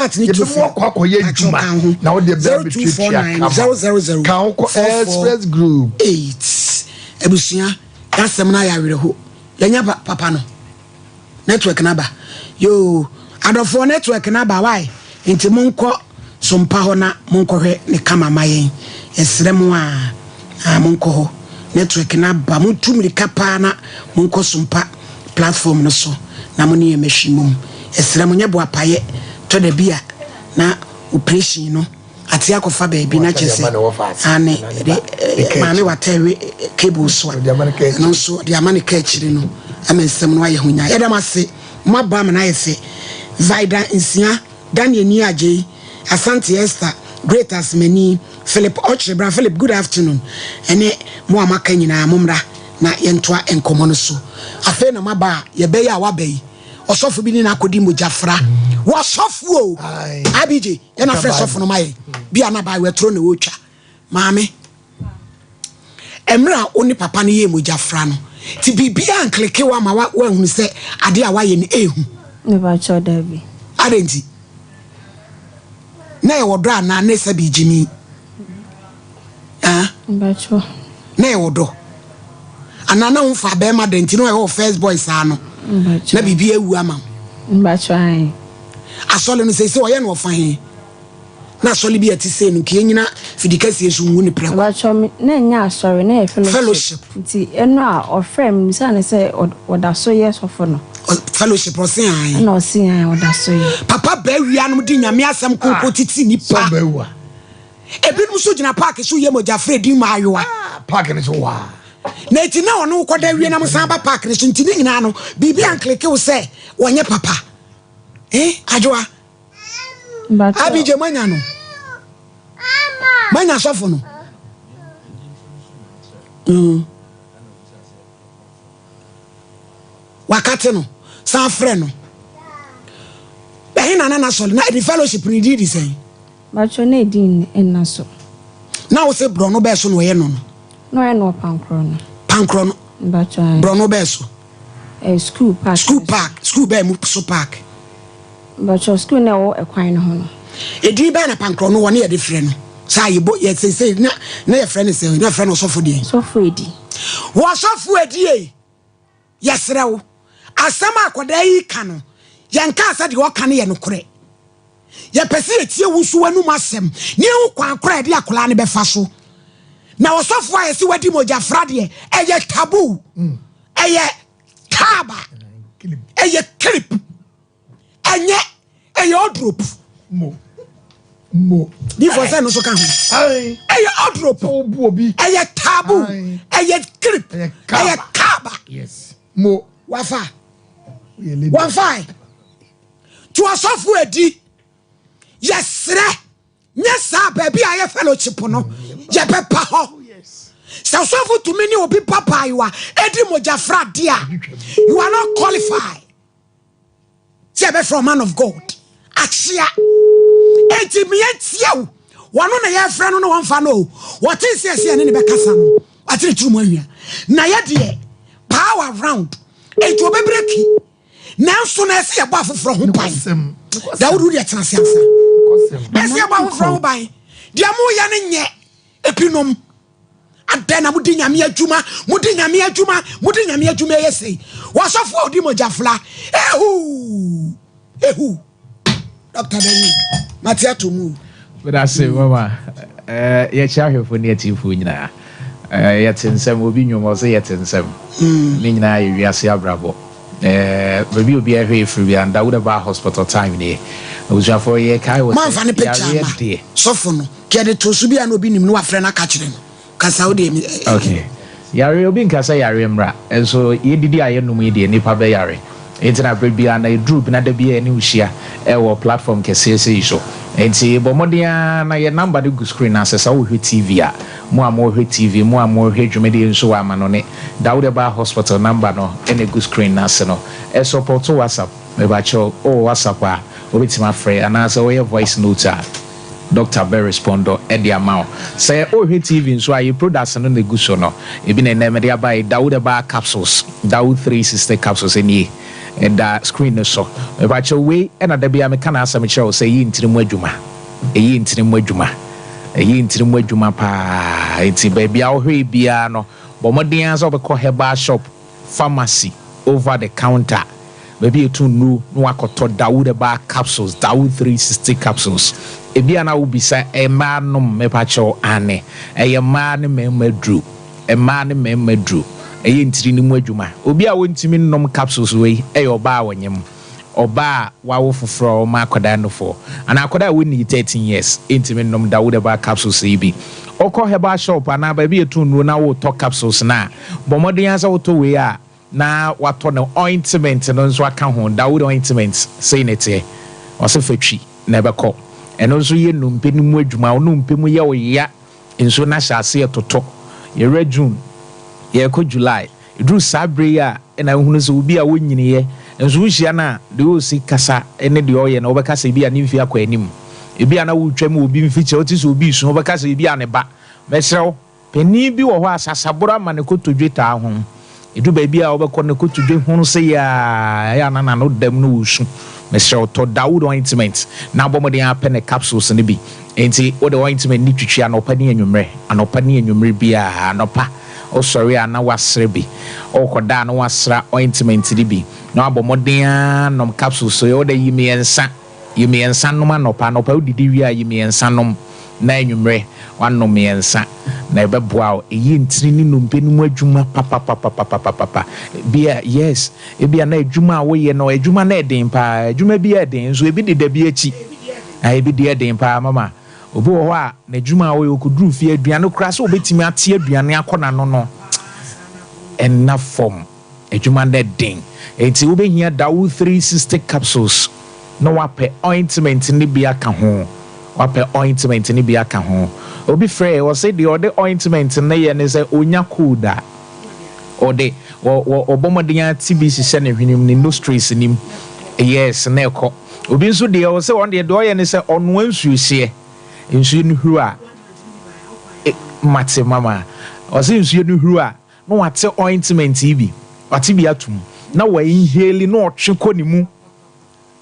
You be more kwakoye juma. Now the bell between 000 Express Group 8. Ebusia, that seminar ya reho. Yanya papa no. Network number. Yo, adofo network number why? Inti monko Sompa ho na monko hwe ne kama mayen. Esremu a monko ho. Network number muntumri kapa na monko Sompa platform no so. Na moni emehwimum. Esremu nya bo apaye to the bia na operation no ati akofa baby na chese ane mame watewe cable so no so the amane ka chiri no amensem no aye hunya yedam ase maba me na yefe vida nsia Daniel ni age Asante Esther great as many Philip Ochebra Philip good afternoon ene mo amaka nyina momra na yentoa enkomo no so afa na maba ye be ya wa be osofu bi ni na akodi mojafra wa sofu o abije ya na fresh sofu no mai bia na ba wetro na wotwa maame emra oni papa ne ye mojafra no ti bibia ankleke wa ma wa hu se ade a wa ye ni ehu ne ba cho da bi adenti na ye wodra na na se bi jimi ba cho na ye wodo anana hu fa be ma denti no ye first boy sa no na bibia ewu ama ba cho ai asole no se oye no fan na asole bi ati se no ke nyina fidikasi esu ngu ni preko ba cho na nya asore na fellowship nti eno a ofrem sa na se oda so yes of no fellowship osin ai na osin ai oda so ye papa ba wia no di nyame asem konko titi ni pa ba wa ebi no so gina park so ye moja fredi ma ayoa park ni so wa na eti na ono koda wie na msamba park ni so ntini nyina no bibi ankleke wo se wonye papa ajoa abije manya no manya sofo no wakati no san frɛ no behina na so na the fellowship ni di say bacho na edin enna so na wo se bro no be so no ye no no ye no pankro no bacho bro no be so school be mu so park bacho school na wo ekwan no ho no edin be na pankro no wo na ye de frɛ no sa yibo ye say na ye frɛ no say na frɛ no sofo di wo sofo edi yesre wo asama akoda yi ka no yanka asa de wo ka ne ye no kore ye pese etie wusu wanu masem ne hu kwan kora de akola ne befa so na wo sofo ayesi wadi moja frade eye tabu eye taba eye clip eye odrop mo di for say no so kan eye odrop obi eye tabu eye clip eye kaba yes mo wafa to asofu edi yesre nyesa baby aye fellowship no ye pepa ho yes so asofu to many obi papa you are edi moja frade you are not qualified say be from man of God achia enti me etia wano na ye frɛ no no wonfa no what is say ne be kasa no atire turu mu ahia na ye de power round enti obebreki now so na se yaba foforo ho pan da wodu de tena siansa ese yaba foforo ho ban dia mo ya ne nye epinom adena mudi nyame adwuma yesei wasofo odi mojafla ehu Dr. David Matia to move but I say mama ye chahe fo ne atifu nyina yetensem obi nwomo so yetensem ni nyina ye wiase abrabo baby obi ahwe free and that would ba hospital time ni oja for ye kai was man fa ne picture sofo no kede to so bia no obi nim no afre na ka kire no kasa wo de okay yare obi nkasa yare mra enso ye didi aye no mu de nipa be yare internet bia na group na da bia ni uhia wo platform kese so enti bomodia na ye number de screen na sesa wo hwe TV a mo hwe TV mo hwe dwumede nso wa ma no ne Daude Ba hospital number no ene go screen na se no e support WhatsApp me ba cho WhatsApp a obitima free ana so we voice note a Doctor be respondo edi amount say oh TV nso ayi products no na guso no ebi na name dey buy Dawood Bar capsules Dawood 360 capsules eni and that screen no so e ba che we na da bia me kana asem che say yi ntirimu adwuma eyi ntirimu adwuma pa enti ba bia wo hwe bia no bo modern anso be ko herbal shop pharmacy over the counter maybe you no wakoto Dawood Bar capsules Dawood 360 capsules ebia na wo bisa e ma no me pa cho ane e ma ne me madru e ntiri ni mu adwuma obi a wontimi nnom capsules we e oba wonyem oba wa wo foforo ma akoda no for ana akoda we need 13 years intimi nnom Dawood Bar capsules e bi okọ herbal shop ana ba bi etu no na wo to capsules na bomodin asa wo to we a na wato no ointment no nso aka ho Dawood ointment say nete wase fatwi na ebekọ eno nso ye numpe ni mu adwuma ono numpe mu ye oya nso na hyase etoto ye June ye ko July idru sabre ya na hunu so obi a wonyini ye nso hia na de o si kasa ene de oye na obekasa bi a ne mfi akwa anim ebi ana wutwam obi mfiche oti so obi su obekasa bi a ne ba mesrew pani bi wo ho asasabora ma ne kotodweta ho edu ba bi a obekọ ne kotodwe hunu se ya na no dem no usu mesrew to Dawood ointment na bomode ya pene capsules ne bi enti o de ointment ni twitwi anopa ne anwumre bi a anopa o sorry ana wasre bi o koda na wasra ointment ni bi na abomode nom capsules so o de yimiensa nom anopa odidi wi a yimiensa nom na anwumre wanom yensa na ebeboa o eyi ntiri ni numpe ni mu adwuma papa bia yes ebia na adwuma a wo ye no adwuma na eden pa adwuma bi eden so ebi de da bi achi ebi de eden pa mama obi wo ho a na adwuma a wo ye okuduru fi aduane kura so obetimi ate aduane akona no enna form adwuma na eden enti wo behia Dawood 360 capsules no wape ointment ni bi aka ho wape ointment ni bi aka ho obi frey o say the other ointment na ye ne say onya koda ode obomodenya TBC se ne hwenim ni industries nim yes na ekọ obi nso de o say on de oye ne say onu ansuhie nsu ni huru a mate mama o say nsu ni huru a no wate ointment ibi wate bi atum na wa inhale no otwe kọ ni mu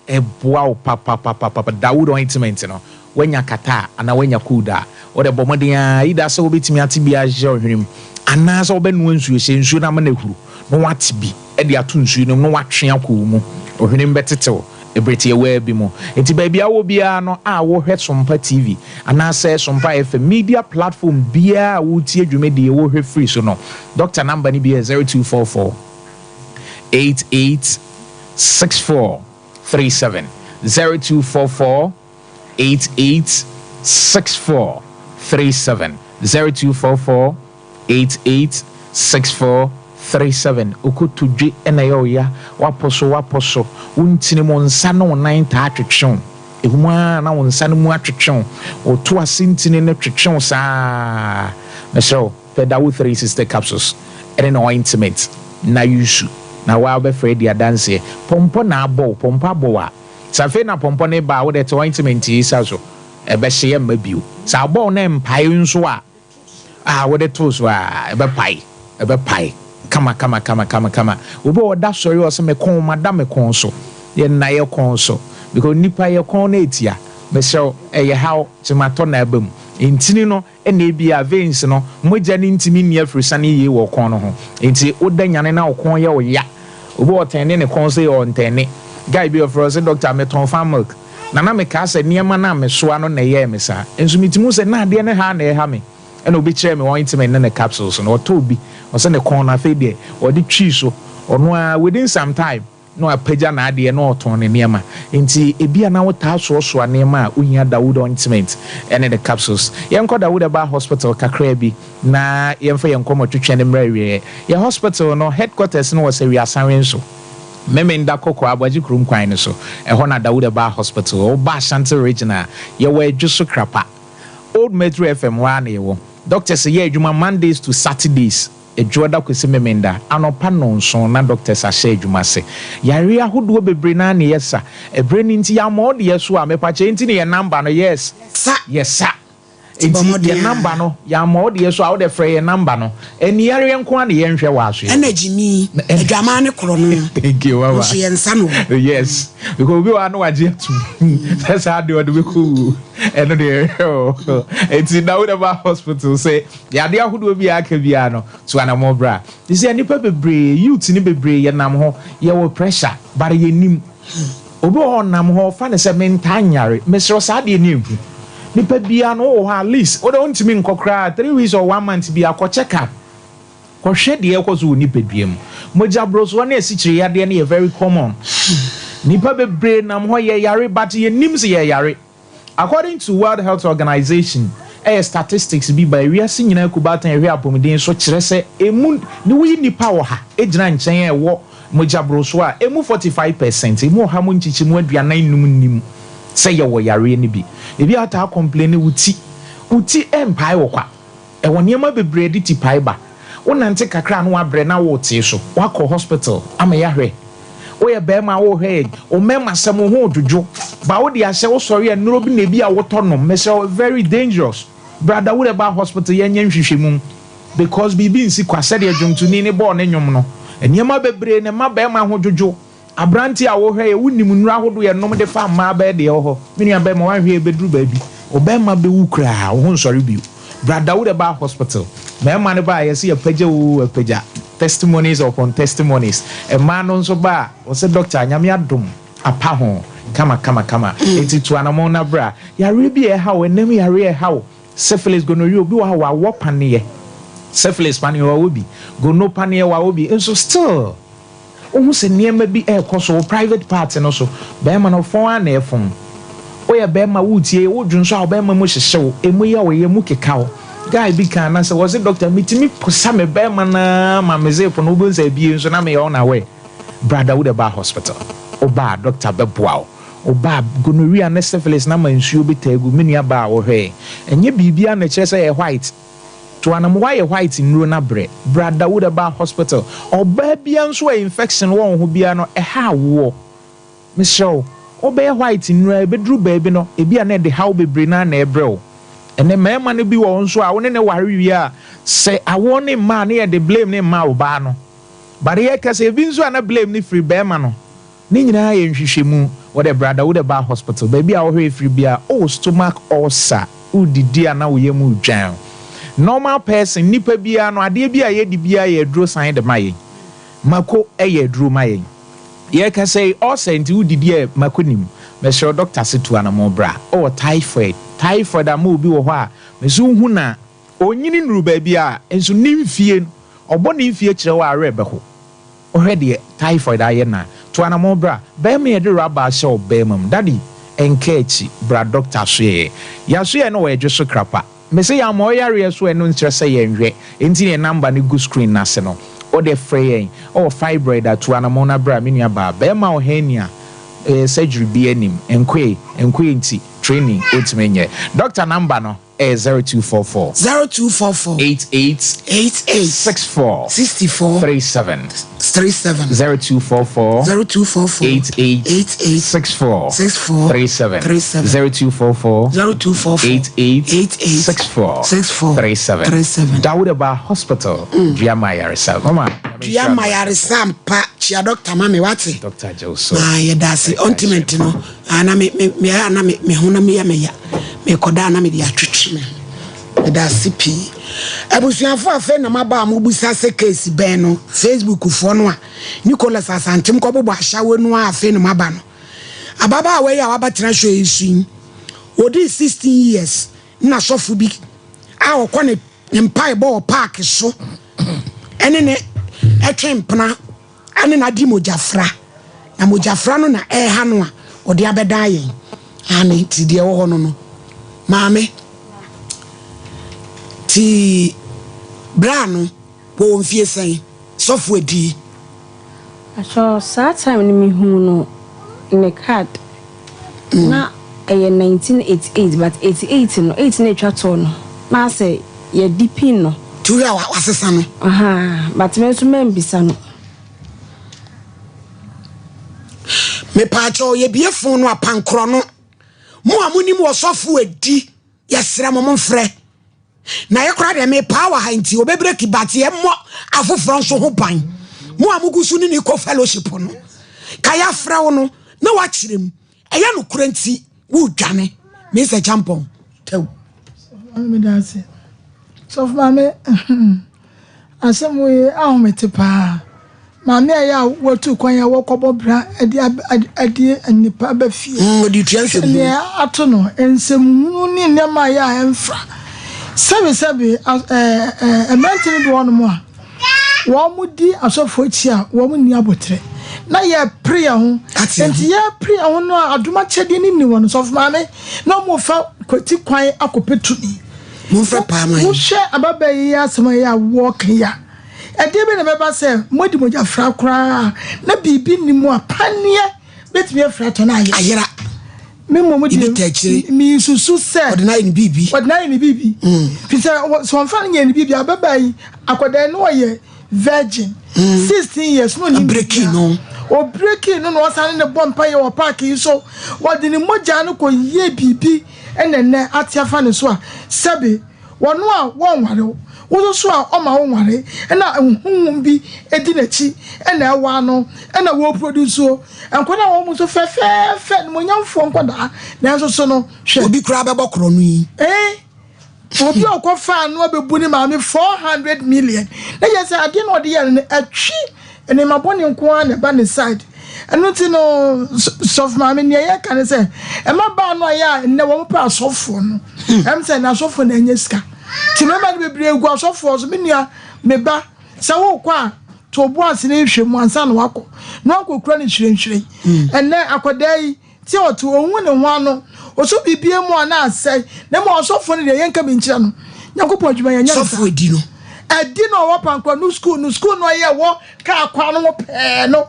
eboa papa Dawood ointment no wanya kata ana wanya kuda o de bomodin ida so obetimi ate bia je ohwenem ana so obenu nsuo na mana huru no wate bi e de ato nsuo no no watwe akọ mu ohwenem betetew ebreti ewe bi mu enti ba bia wo bia no a wo hwe Sompa TV ana say Sompa FM media platform bia wo tie dwumedi wo hwe free so no doctor number ni bia 0244 886437 0244 886437 0244 886437 okotudwe ena ya waposo untini mo nsa no nan ta atwetwe ehuma na won nsa no mu atwetwe oto asintini ne twetwe saa mesho Dawood 360 capsules ene no ointment na yusu na wa be Freddy adanse pompo na abo pompo abo a safe na pompo ne ba wo de to ointment isa so ebe hye mabio sa abo na empai nso a wo de to so a ebe pai kama obi oda sori o se me kon madam kon so ye na ye kon so because nipa ye kon na etia me show eye how tomato na abam intini no na ebia veins no moja ni ntimi ni afrisane ye wo kon no ho enti oda nyane na kon ye o ya obi otene ne kon so ye on tene guy be of us doctor meton farm milk na me ka se niema na me soa no na ye me sa enso mitimu se na de ne ha na ye ha me ena obi kire me ointment na capsules no to obi o se ne kon na fe de o de twi so ono a within some time no apaja na ade no oton ne niema enti ebia na wota so niema a ohia Dawood ointment ene the capsules yenko Dawood Bar hospital kakra bi na yemfa yenko twetwe ne mra wie ye hospital no headquarters no was wi asanwe so memenda kokko abwaji krum kwan ne so eho na Dawood Bar hospital o ba Ashanti regional ye wa adwuso krapa old metro FM wa na ye wo doctors ye adwuma Mondays to Saturdays ejuoda kwesi memenda anopa nonson na doctors ahye adwuma se yare ahodo bebre na ne yesa ebre ni nti ya mo de yeso a mepache nti ne ye number no yes sir enti ye number no ya mo de yeso a wo de frɛ ye number no eni yare enko an ye nhwɛ wa so energy mi adwama ne kro no thank you baba so ye nsa no yes because we are no agye tu that's how they do cool and there enti na we ba hospital say ya de ahodo bi aka bia no to anamo bra this ye nipa bebre youth ni bebre ye nam ho ye wo pressure bare ye nim obi ho nam ho fa ne se mentanyare mesro sa de ni nku nipa bia no at least o don't mean kokra 3 weeks or 1 month bia ko check up ko hwe de ekozo nipa duam moja broso na esichire ya de na very common nipa bebre nam ho ye yare but ye nim se ye yare according to World Health Organization statistics bi by we are seeing na kubatan ehwe apomden so kire se emu ni wi nipa wo ha ejina nchen e wo moja broso a emu 45% emu ha mo nchichi mu aduanan num nim say ye wo yare ni bi ebi ata complain wuti empai wo kwa e wo niam bebre di ti pai ba wonante kakra no abre na wo tie so wakọ hospital ama ya hwe wo ye be ma wo hwe o mema sem ho dwodwo ba wo di ahye wo sori enuro bi na bi a wo tonom me say very dangerous brother wo ba hospital ye nya nhwehwemu because bibi nsi kwase de adwumtuni ne bo ne nwom no eniam bebre ne ma be ma ho dwodwo abranti a wo hwe wunim nura hodo ye nom de fa ma ba de ho menua be ma wan hwe bedru ba bi obema be wu kra wo nsori bi brother wo ba hospital me ne ba yes ye pagya wo pagya testimonies upon testimonies e man no so ba wo se doctor anyame adom apa ho kama enti to anamo na bra yare bi e ha wo nem yare e ha wo syphilis gonorrhea obi wa wo panie syphilis panie wa obi gono panie wa obi and so still ohu se niema bi e koso private part no so be ma no fon ana e fon oya be ma wutie wo dwunso a be ma mo hyehyew emu ya wo ye mu kekaw guy bi kan na say was it doctor mitimi posa me be ma na ma meze fo no bo nsa bi nso na me ya na we brother wo de ba hospital oba doctor be boaw oba gonorrhea na syphilis na ma nsuo bi tagu menua ba wo hwe enye bibia na kire say white to anam why white nro na bre brother wo de ba hospital oba bia nso infection wo ho bia no e ha wo Michelle obey white nra bedru baby no ebia na de how bebre na na ebrel ene mema no bi wo nso a woni ne ware wi a se awo ne ma na de blame ne ma oba no bare ye kase ebi nso na blame ne free bema no ne nyina ye nhwehwemu wo de brother wo de ba hospital baby a wo hwe free bia stomach ulcer udidi ana wo ye mu dwan normal person nipa bia no ade bia ye di bia ye duro san de maye mako ye duro maye ye ka say ulcer nti udidi e makonim me sure doctor situ anamo bra typhoid am obi wo ho a me so hu na onyini nuru ba bia enso nimfie obo nimfie kire wa are be ho ohwe de typhoid aye na to anamo bra be me ye de raba sha obemam daddy enkechi bra doctor so ye ya so ye no we dwo so krapa me say ya mo yare so eno nkyere say ye nhwe enti ne number ne go screen na se no o de frey fibroid to anamo na bra me nua ba be ma o hania surgery bi anim enkwe nti training etmenye doctor number no 0244 88 64 37 0244 88 64 37 0244 88 64 37 Dawuda Hospital Diamaya Resam mama Diamaya Resam pa chia doctor mama wate Dr. Joso ye dasi ultimate no ana me huna me ya me koda na me dia twetwe me dasi pi abusuafo afa na maba amubusa se case ben no Facebook fo no a Nicholas Asantem ko bobo ahyawe no afa na maba no ababa we ya wabatena hwo esu odi 16 years na sofu bi a okọ ne mpai ball park so ene ne etwempna ane na di mojafra na mojafra no na ha no a odi abeda yen ane ti de wo no no maame ti brano wo mfie sen sofu edi aso sa time ni mi hu no ne card na 1988 but 88 no 8 na twa to no na say ye dipin no tu ya wasesa no but me so membisa no me pa cho ye bie fon no apankro no mo amuni mo osofo edi yesra mo mfrɛ na ye kra de me power ha nti obebreki bate ye mo afoforo nso ho ban mo amugusu ni ko fellowship no kaya fra wo no na wa kirem eya no kuranti wo dwane me se champon tew me dance so mama asem we ahomete pa mama ya watu kwan ya wokobo bra ade anipa ba fie di transe ne ato no ensem ni nema ya emfra sebe ementini do no mo a wo mudi asofo chi a wo ni abotre na ye prayer ho enti ye prayer ho no adoma chede ni won so mama na mo fa kwati kwan akopetu ni mo fa pa man wo hwe ababa yi asema ya walk ya ede be na beba se modi moja fra kra na bibi ni mu apanie betimi afra to na ayera me mo di mi susu se ordinary ni bibi pisa so fa nya ni bibi ababa yi akoda no ye virgin 16 years no ni breaking no o breaking no no san ne bompa ye o park yi so wodi ni moja no ko ye bibi enene atiafa ne so a sebe wono a wonware wo so a o ma wonware na ehunhum bi edi na chi na ewa no na wo produce o enkoda wo mu so fe no nyamfo nkoda na enso so no hwe obi kura bebo kro no yi obi okofa no abebu ni ma me 400 million na yes ade no de ye ne atwi ene maboni nko an ba ne side enu ti no sof ma me ne ye kan se e ma ba no ya ne wo pa asofo no em se na asofo na enyeska ti me ma ne bebre egu asofo so me nua me ba se wo kwa to bo ase ne hwemu ansa no wako no akokura ne hwirenhwire enne akodai ti oto ohun ne ho ano oso bibie mu ana asai na mo asofo ne de yenka me nkyira no yakopɔ adwuma ya nya asofo edi no wo pankwa no school no ye wo ka akwa no pe no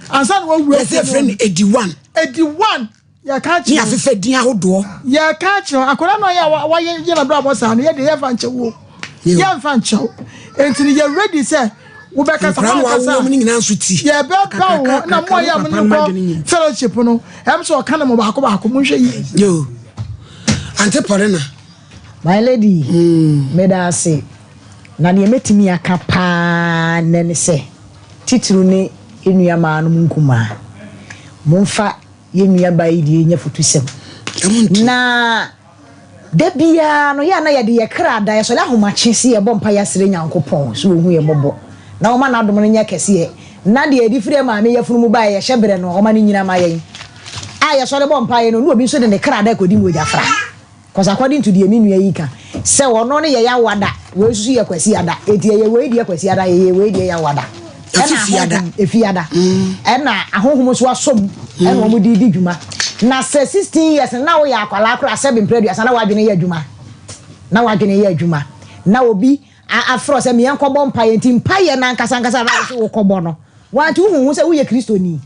ansa no wo se friend 81 ya ka chi ya fefe din ahodo ya ka chi akora no ya wa ye na bra bo sa no ye de ye fa nche wo ye fa nche entini ye ready say wo be ka sa wo mo nyina nso ti ye be ba wo na mo ya mo ni fellowship no em so ka na mo ba ko mo hwe yi yo ante porena my lady me da say na ne metimi aka pa ne se titru ne enua ma no nkuma momfa yenua ba yi die nya fotusem na debia no ya na ya de ye kra da so la homache se ye bompa ya sere nyankopon so ohu ye bobo na o ma na dom no nya kese ye na de edi fire ma me yafunu mu ba ye hyebere no o ma ne nyina ma ye ya so le bompa ye no no obi so de ne kra da kodi mu jafra cause according to the enua yi ka se wono ne ye ya wada we susu ye kwasi ada eti ye we die kwasi ada ye we die ya wada efiada na ahohom so asom na omo di dwuma na 16 years na wo ya akwala akra 7 predu asa na wadwene ye adwuma na obi afro se me yankobọ mpaye nti mpaye na nkasa na so wokobọ no wanti huhu se wo ye kristoni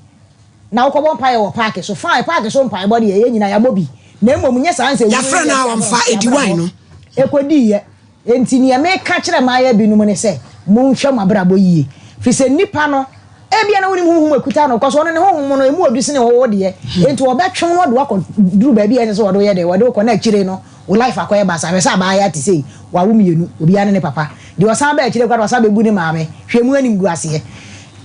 na wokobọ mpaye wo park so fine park so mpaye body ye nyina ya mobi na emom nye sanse ya fra na wamfa ediwan no ekodi ye enti ne me ka kire ma ya binum ne se monhwe mabrabo yie fise nipa no ebia na woni huhu ekuta no koso ne huhu no emu odusine wo de enti obetwe no do akọ duru ba bia se wo do ye de wo de ko na kire no wo life akoye ba sa be sa ba ya ti sei wa wo mienu obi ane ne papa de wo sa ba kire kwa do sa be bu ni maame hwemu ani ngu ase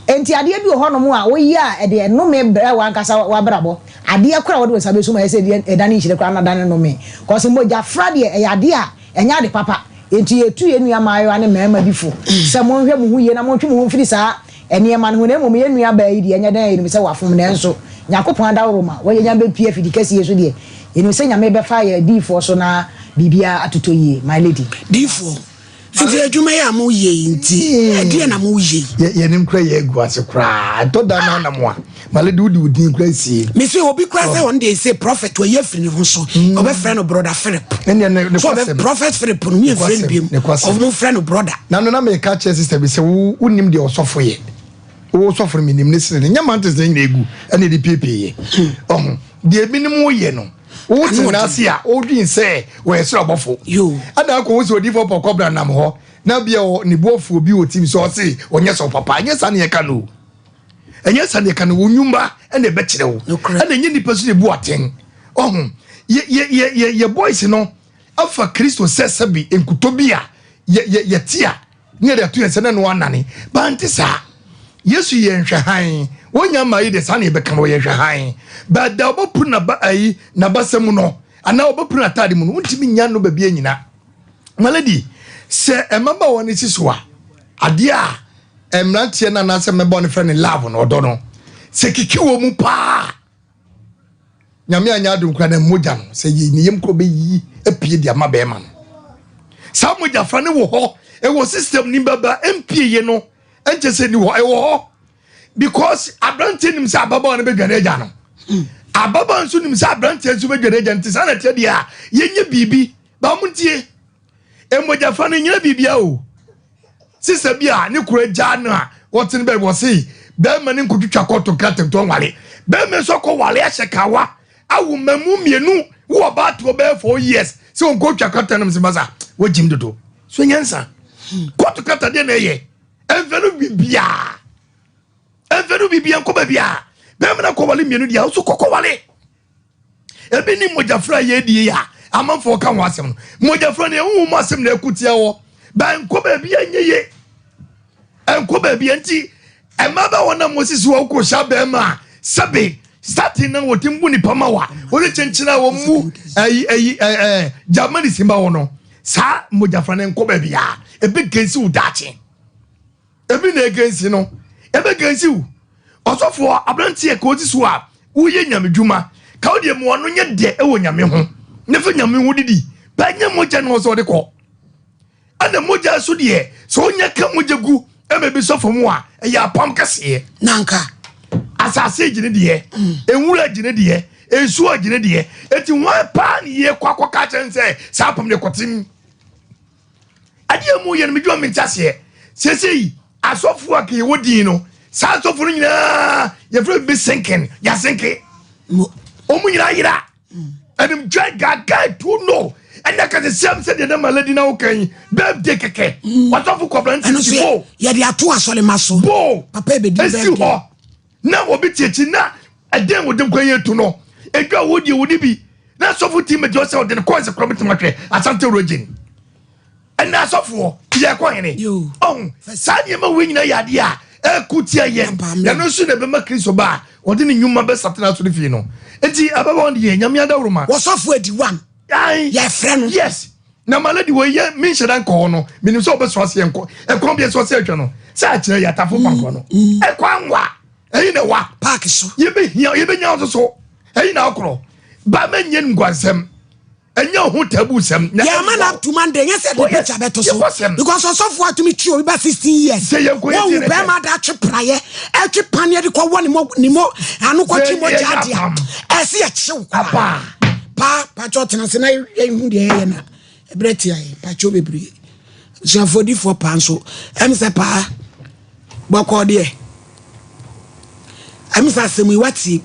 enti ade bi ho no mu a wo yi a de no me bra wa nkasa wa brabo ade akora wo de sa be so ma ese de edane kire kwa na dane no me koso moja fra de e ade a enya de papa enti etu enua maayo ane mema bifo se mo hwe mo hu ye na mo ntwe mo mfiri saa eniema no na mo me enua ba yi de enya dan eni se wafom na enso yakopon adawroma wo ye nya be pie fidi kase yeso de eni se nya me be fa ye D4 so na bibia atoto yie my lady D4 fiti adwuma ya mo ye nti ade na mo ye nim kra ye gu ase kra to da na mo a my lady wudi kra sie me say obi kra say one day say prophet we ye firi ho so obi friend brother Philip ne so be prophet Philip no me friend biem of no friend brother na no na me ka che sister be say unim de osofo ye wo sofo mi nim ne sire nya mantes de nyina egu ene de pepe ye de ebinim wo ye no What in Asia, old in say, where it's robofo. You. And I go to default for Cobra Namho. Now be a nibo for beauty, so I say, when yes, or papa, yes, and ye canoe. And yes, and ye can Unyumba and the betchel. And the Yini person boating. Oh, ye boys, you know, Alpha Christo says Sabi in Kutobia, ye tia, near the 2 and 1 nanny. Bantisa. Yes, ye and Shahain. When you marry the sunny become way Shahain. But the Bopuna Baai, Nabasamuno, and now Bopuna Tadimun, won't mean Yano Babianina. Malady, say a member one is his wa. Adia. I'm not here and answer my bonny friend in love or dono. Sekikiwo mupa. Yamia Yadu Kran and Mujam, say ye Yim Kobe a pedia mabeman. Some with your friend wo, it was system Nimbaba MP, you know, and just said you were because Abrantin himself Baba and Beganejano. Ababa and soon himself Brantin to Beganejan to Sanatia, Yenye Bibi, Bamuntie, and with your friend in your Bibio. Sister Bia, new great Jana, what's in bed was he? Berman in Kuchako to cut and Tongwali. Berman Soko Wale Shakawa. I will memum you who are about to obey 4 years. So go to Cotton Maza. What Jim to do? Swing answer. Go to cut a dinner. And very bia. And very bia Cobabia. Berman Covali Munia also Cocovale. A bini Mojafra ye, a month for Kamwasam. Mojafra, who must have never could tell. Ban Cobabia ye. And Cobabianti. And Mother one Moses Woko Shabema. Sabi. Starting now with Timbuni Pamawa, or the Chenchina will move Germany Simbaono, Sa Mujafran and Cobabia, a big case of Dachi. Every day against you know, ever against you. Also for a brandy a cozy swap, Uyam Juma, Kaudium one on your day, Owanyam, never Yamu would he, Banyam Mojan was all the call. And the Moja Sudie, so ya come with your goo, and maybe so for more, and ya pumpkas here, Nanka. As I say, Jenny, and Wula Jenny, and Sua Jenny, and in 1 pound ye quack catch and say, Sapum the Cotim. I dear Moyan Midjum Tassie, says I saw for a would you know, South of Rina, your friend be sinking, Yasinke, Omina, and I'm drag guy to know. And I can say, said the malady now can, Bab Dekake, what of a cobran and so, yet they are 2 Solimaso, Bo, a baby, now will be teaching now. A damn with them going to know. A girl would you be? That's so for team at yourself than a course of commitment at Santa Regine. And that's all for you. Oh, Sanya wing a yadia, a cutia yam, no sooner be making so bad, or didn't you remember something else to the Fino? And see about 1 year, Yamia Roma. What's off with you one? Aye, friend, yes. Now, my lady, where you mentioned Uncle, Minnesota Swasianco, a Columbia Swasiano, such a Yatafu Mancono, a Quangwa. Hey, no what? Parkiso. You be also. Hey, now, crow. Baman yen guasem. And you who taboo some. Yeah, man, up to Monday. Yes, I better because I saw what to me true about 15 years. Say you're going to be that prior. I keep panya to call one more, and look what you want. I see a show. Pa, Pachotan, and I a Bretia, Pacho Bibri. So 44 pounds. So, I'm Sapa. Bocodier. I'm saying, what's him?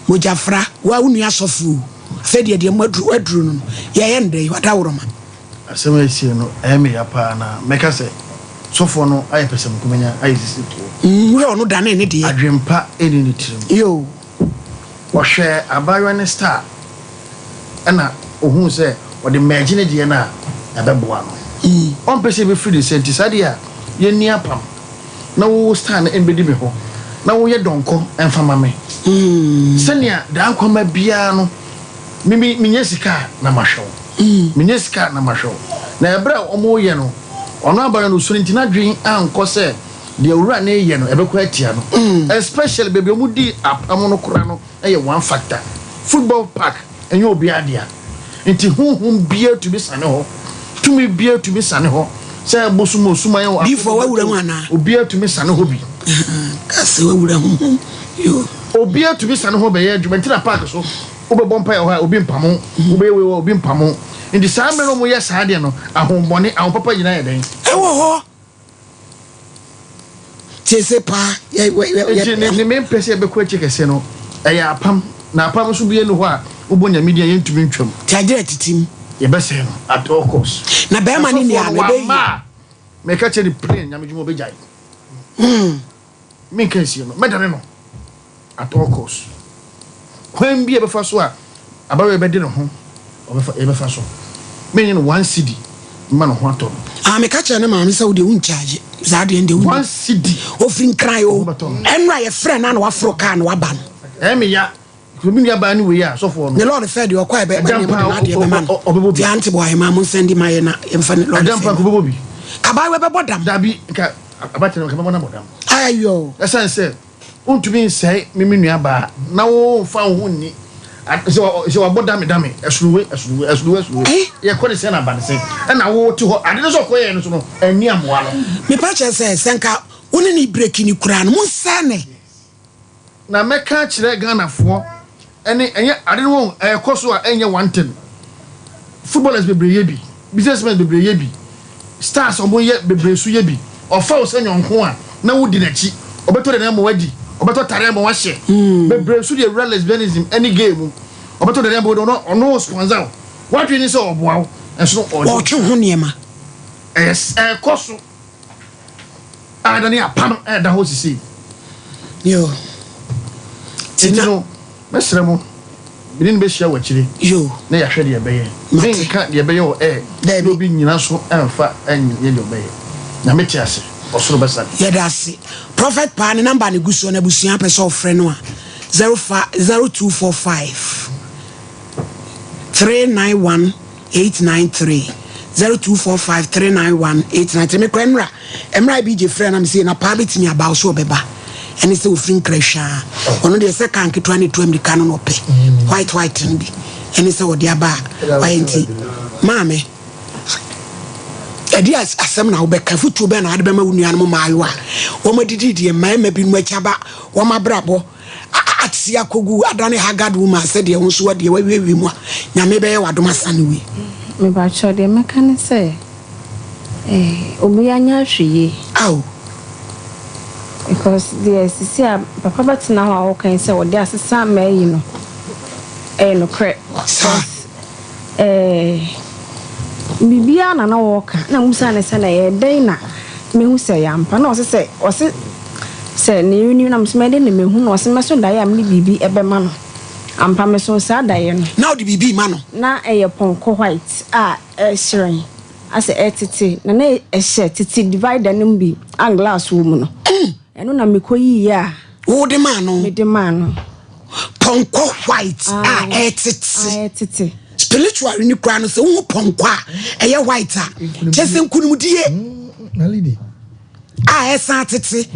Mojafra, why wouldn't you sofu? Said ye, dear Madru, ye end day, what our man. I say, no, Amy, Apana, make us say, so for no, I person coming, I see. We are not done any day. I dream pa any you or share a byron star. And who say, what imagine it, Diana, a babuano. On person free the sent Sadia, ye near pam. No stand in Bedibiho. Now we don't come and for mammy. Senya, the uncle my piano. Mimi Minesika Namasho. Minesika Namasho. Na bra omo yeno. Ono abara no sunintina dwen anko se de awura na yeno ebekwatia no. Especially baby omudi amono kora no eye one factor. Football park enye obi adia. Nti hunhun bia to be sane ho. Tumi bia to be sane ho. Say bosumo suma ye before we wura wana. Obi to me sane ho bi. Kasi we wura hunhun. Yo. Obi to be sane ho be ye adwumentina park so. Obe bompa ya obi mpamo. Obi mpamo. Indi saa me no mo yes ade no ahombone ahopapa nyina ye den ewo ho tese pa ye ne me pese be ko chikese no eya apam na apam so bi no ho a obonya media yentumi ntwam tiagere titim ye bese no at all costs na be ma ni ni ale be me ka che di plane nyamedwuma be jai me kan si no medane no at all costs kwan bi e be fa so a abawe be de no ho obefa e be fa so me ni no 1 cedi ma no ho ato me ka che na ma me say wo de un charge za de ende 1 cedi ofin cry o enra ye friend na wafro car na waba no me ya Kubini ya bani we ya so for no. The Lord fed you quite be na de be man. The anti-boy ma mun send my na emfa Lord. Adampa ko bobi. Kaba we be bodam. Dabi ka abate no ka be bodam. Ayo. Esan say untumi nsai miminu aba na wo fa wo ni. Se wa bodam dame esruwe. Ye ko ne se na ba ne se. E na wo ti ho ade so ko ye no so no ani amoa no. Me pa che say senka woni ni break ni kura no mun sane. Na meka kire Ghana fo enye ade no koso a enye one thing footballers bebreye bi businessmen bebreye bi stars omoye bebreye su ye bi ofa o senyo nko a na wodi na chi obeto de na mo wadi obeto tare mo wa hye bebreye su de real lesbianism any game obeto de na mo no sponsor what we ni so oboa enso o twe ho niema yes koso adani apam da ho sisi yo tino mesremo binin be hia wachire yo na ya hwede ebeye me ka de ebeye o no bi nyina so emfa enye de obeye na meti ase osoro besa ye da ase prophet pa ne number ne guso na busuan pese ofre no a 0245 391 893 0245 391 893 me kwenra emra bi je friend am say na pa betimi aba so obeba ene se ofrin crasha ono de se kan ketwa ne to America no pe white ndi ene se odi aba wayenti maame edi asem na obeka futu be na ade be ma wunua no maayo a wo madidi die maema bi no achaba wo mabrabo atsi akogu adane hagad woman se de wonso wade wawiwi mu a nyame be ye wadoma sane wi me ba chode meka ne se obi anya hweye aw because the see papa batina ho a can say odi asesa ma yi no no cre bibia na woka na musa ne se na ye den na mehu se yampa na o se ne yuni na musa me mehu na o se meso da ya me bibi ebe ma no ampa me so sa da ye no na o di bibi ma no na ponko white shirin ase etiti na ehye titi divider no bi and glass wo mu no eno na mekoyi ya wo de ma no me de ma no ponko white etiti spiritual ni kwa no se wo ponko a eye white a chese nkunumdie na lady esa titi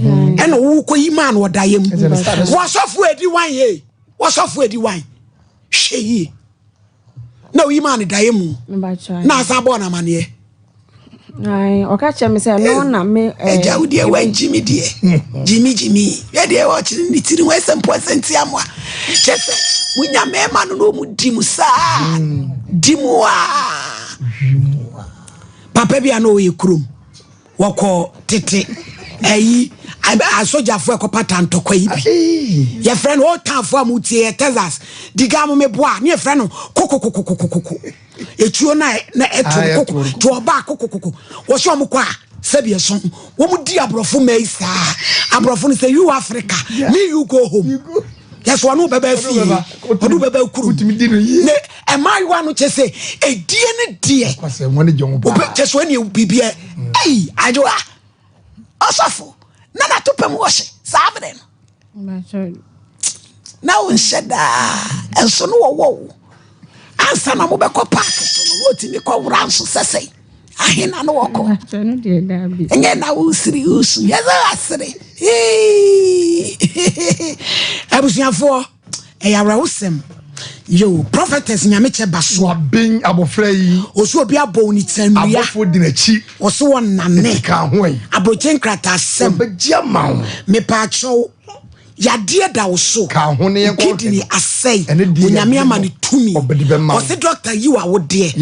eno wo koyi ma no odayem wo sofu edi wan ye wo sofu edi wan hweyi na wo yi ma no dayem na asabo na mane ai okache me say no na me Jawudi wan Jimmy die Jimmy ye de wo chiri ni tiri 1% amwa chese munya mema no mu dimu sa dimu papa bia no ye krum woko tete ayi asojafo ekopata ntokwa yi bi ye friend o tanfo amutie Texas diga mo meboa ne friend no kokokokokokoko etuo na etu kokoko to oba kokokoko wo so mo kwa sabia so wo mu di abrofo mai sa abrofo no say you Africa me you go home yes one no baba fi odu baba kuru ne e mai wa no chese edie ne die kwase woni jongo ba chese woni bibia ei ajoa asafo na na topem wo hye sabre no na won sheda enso no wo ansa na mo be ko park so no wotimi ko wura nso sesei ahina no woko enye na wo siri usu yeza asiri abusiafo eyawra wosem yo prophetess nyameche baso ben abofra yi osu obi abo ni tanua abofo dinachi oso won nane ka hoy abrochen krata sem begia mawo me pa cho yade da wo so ka ho ne yenko kidney asay onyame ama ne tumi o se doctor yi wa wo de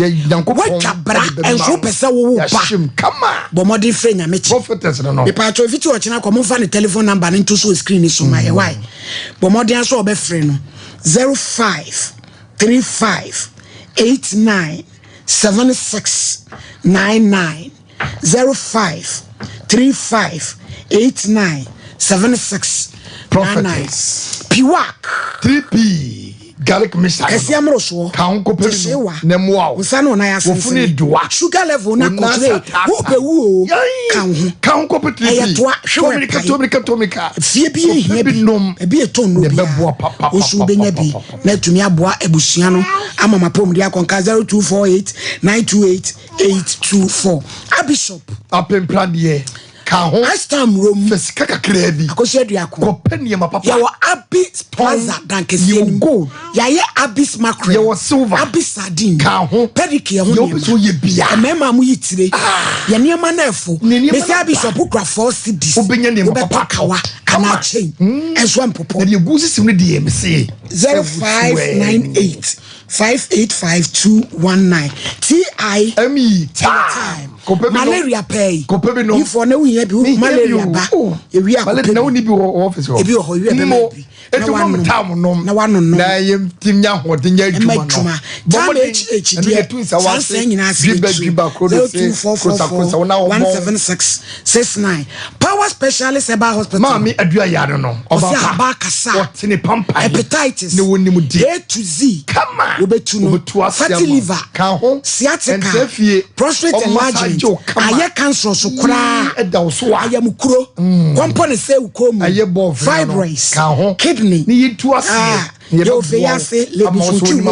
wo twabra enso pese wo ba kama bo modi frɛ nyameche prophetess no me pa cho fiti o china ko mo fa ne telephone number ne to so screen so my why bo modi anso obefrɛ no 0535 89 76 99 0535 89 76 Prophetess Piwak 3P garlic mixture kesiamro so kanko pe nemo usano na wofune doa sugar level na control wo pe wo kanko pe 3P tomika fie bi ehia bi nom e bi eton no bi osu benya bi na tumi aboa ebusua no ama mapom dia konka 0248 928 824 abishop apempradie Kahon Astam room Fesika Krebi Akosheduako Kopenia papa Yawa Abyss Plaza Dankesi Gold Yaye Abyss Mackerel Yawa Silver Abyss Sardine Kahon Pedicure ho so ye bia Mema mu yitire Ye niema na efo Mesi Bishop kura 4 CDs Obenya niema papa kawa kana chain enso ampopo Na ye gusi sim ne de MC 0598 585219 TIME time malaria pay no if for no here be malaria ba ewi malaria na woni bi office ho ebi ho ewi be etu mo tam no na wano no na yem timnya hodenya adwuma no bomo HD sansan nyina ase biba kodo se kosa 17669 power specialist eba hospital mami adua yare no oba ba kasa otene pampa hepatitis ne woni mu di A to Z kama obetu no fatty liver kan ho sciatica prostate enlargement aye cancer so kura eda so aye mukuro compone se ukomu aye bo fibroids kidney ni yitu ase yo feyase lebi futu e